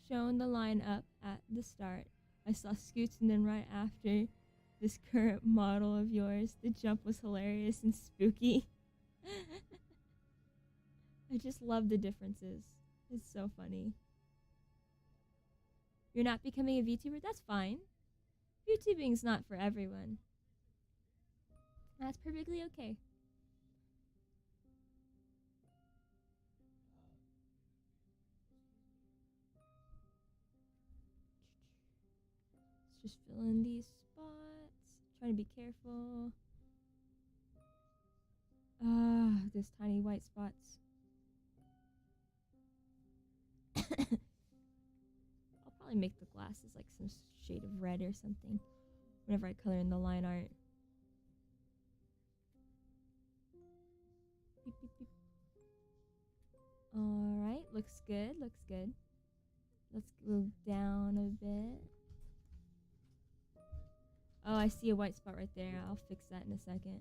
shown the lineup at the start, I saw Scoots, and then right after, this current model of yours. The jump was hilarious and spooky. I just love the differences. It's so funny. You're not becoming a VTuber? That's fine. VTubing's not for everyone. That's perfectly okay. Let's just fill in these spots. Trying to be careful. Those tiny white spots. I'll probably make the glasses like some shade of red or something whenever I color in the line art. Beep, beep, beep. Alright, looks good, looks good. Let's go down a bit. Oh, I see a white spot right there. I'll fix that in a second.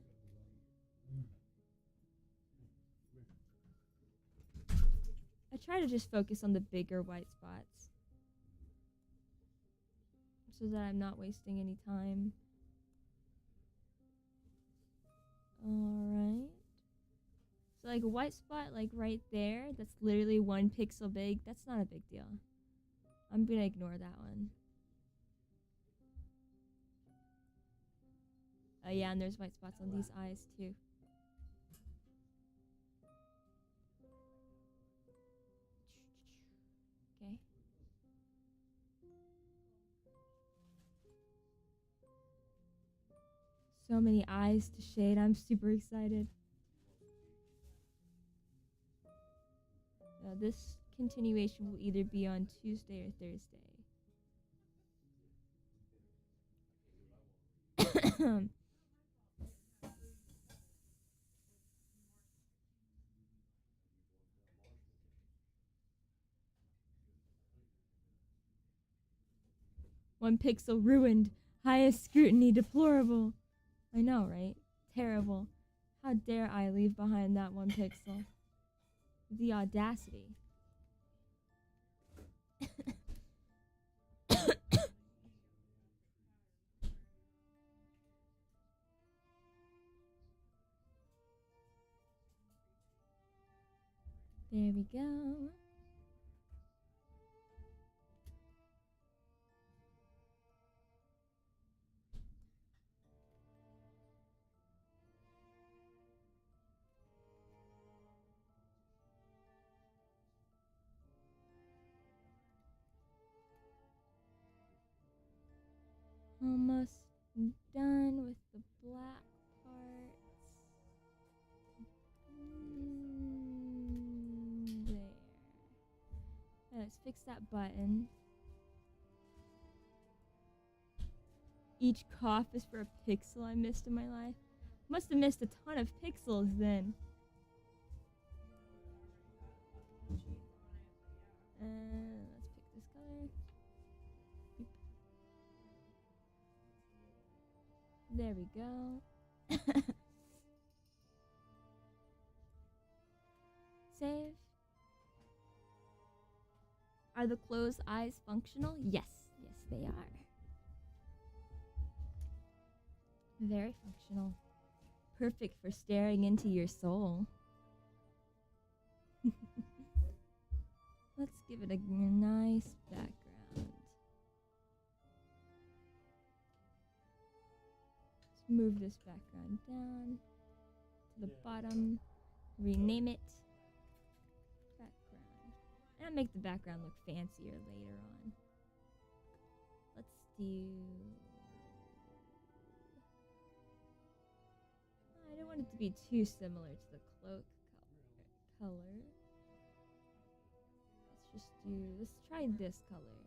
I try to just focus on the bigger white spots so that I'm not wasting any time. Alright. So like a white spot like right there, that's literally 1 pixel big. That's not a big deal. I'm gonna ignore that one. Oh yeah, and there's white spots on these eyes too. Okay. So many eyes to shade. I'm super excited. This continuation will either be on Tuesday or Thursday. One pixel ruined. Highest scrutiny deplorable. I know, right? Terrible. How dare I leave behind that 1 pixel? The audacity. There we go. Almost done with the black parts. There. Let's fix that button. Each cough is for a pixel I missed in my life. Must have missed a ton of pixels then. Let's pick this color. Boop. There we go. Save. Are the closed eyes functional? Yes. Yes, they are. Very functional. Perfect for staring into your soul. Let's give it a nice background. Let's move this background down to the bottom. Rename it. Background. And make the background look fancier later on. Let's do... I don't want it to be too similar to the cloak color. Let's try this color.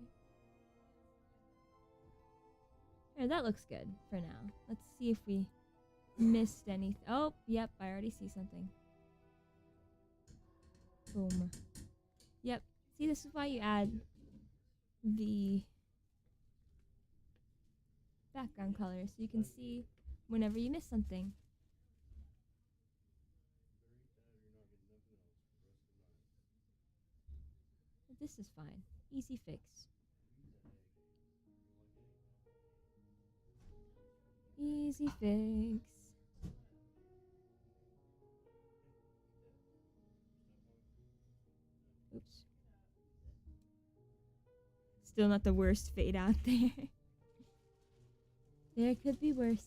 There, that looks good for now. Let's see if we missed anything. Oh, yep, I already see something. Boom. Yep, see, this is why you add the background color, so you can see whenever you miss something. This is fine. Easy fix. Easy fix. Oops. Still not the worst fade out there. There could be worse.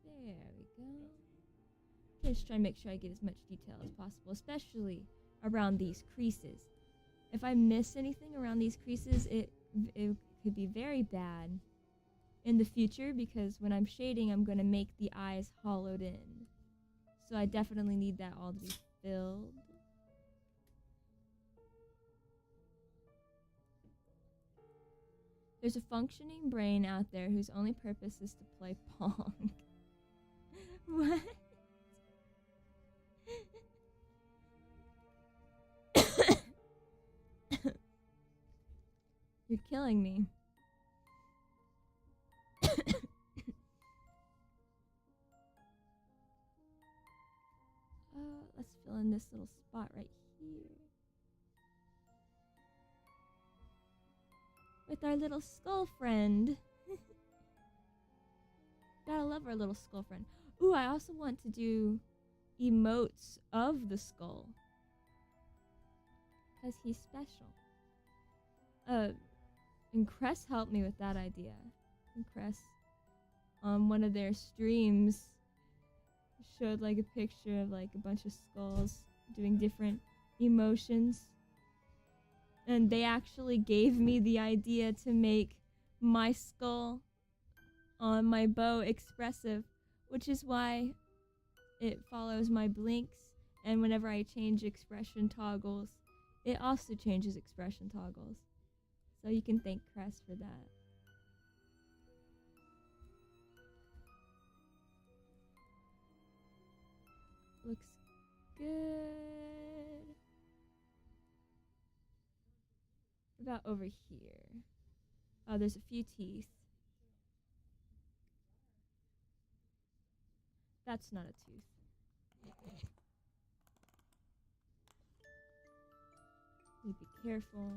There we go. Just try to make sure I get as much detail as possible, especially around these creases. If I miss anything around these creases, it could be very bad in the future, because when I'm shading, I'm going to make the eyes hollowed in. So I definitely need that all to be filled. There's a functioning brain out there whose only purpose is to play Pong. What? You're killing me. Let's fill in this little spot right here. With our little skull friend. Gotta love our little skull friend. Ooh, I also want to do emotes of the skull, because he's special. And Cress helped me with that idea. And Cress, on one of their streams, showed like a picture of like a bunch of skulls doing different emotions. And they actually gave me the idea to make my skull on my bow expressive, which is why it follows my blinks, and whenever I change expression toggles, it also changes expression toggles. So you can thank Cress for that. Looks good. About over here. Oh, there's a few teeth. That's not a tooth. Need to be careful.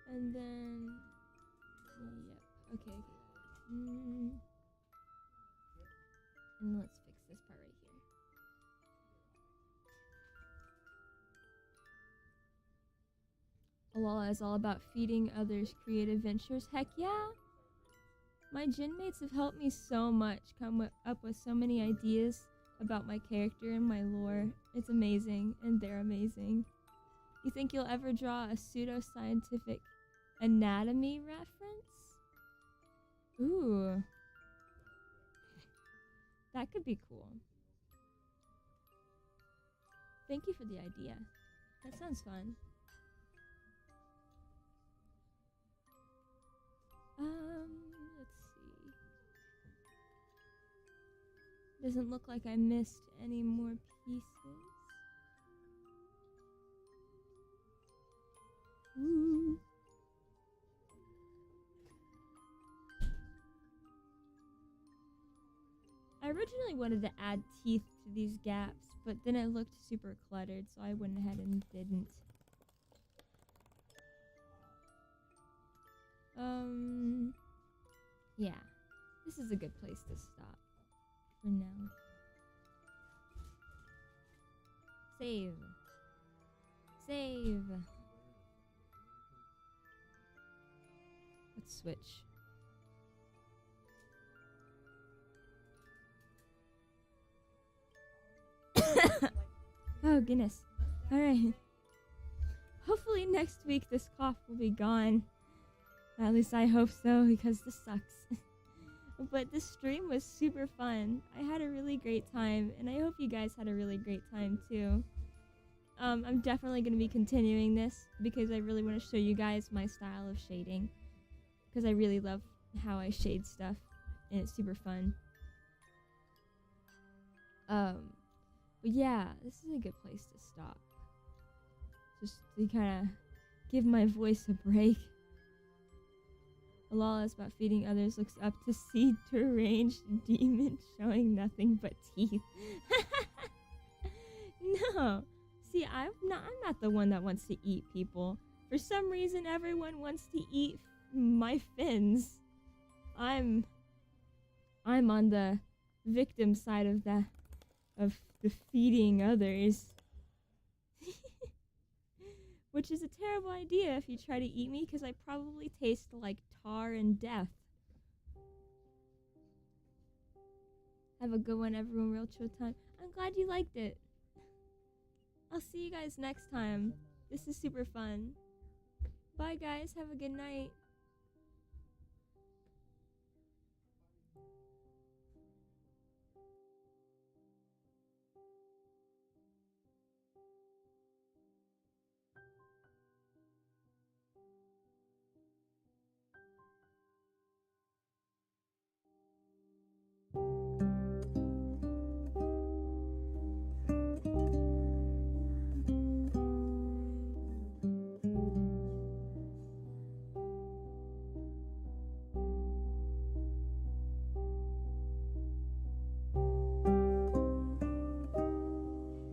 And then, yep, okay. And let's fix this part right here. ALALA is all about feeding others creative ventures. Heck yeah! My Genmates have helped me so much, come up with so many ideas about my character and my lore. It's amazing, and they're amazing. You think you'll ever draw a pseudoscientific anatomy reference? Ooh. That could be cool. Thank you for the idea. That sounds fun. Let's see. Doesn't look like I missed any more pieces. Ooh. I originally wanted to add teeth to these gaps, but then it looked super cluttered, so I went ahead and didn't. Yeah. This is a good place to stop for now. Save. Save. Let's switch. Oh, goodness. Alright. Hopefully next week this cough will be gone. At least I hope so, because this sucks. But this stream was super fun. I had a really great time, and I hope you guys had a really great time too. I'm definitely going to be continuing this, because I really want to show you guys my style of shading. Because I really love how I shade stuff, and it's super fun. But yeah, this is a good place to stop. Just to kind of give my voice a break. ALALA is about feeding others, looks up to see deranged demon showing nothing but teeth. No. See, I'm not the one that wants to eat people. For some reason, everyone wants to eat my fins. I'm on the victim side of the feeding others. Which is a terrible idea if you try to eat me, because I probably taste like tar and death. Have a good one, everyone. Real chill time. I'm glad you liked it. I'll see you guys next time. This is super fun. Bye, guys. Have a good night.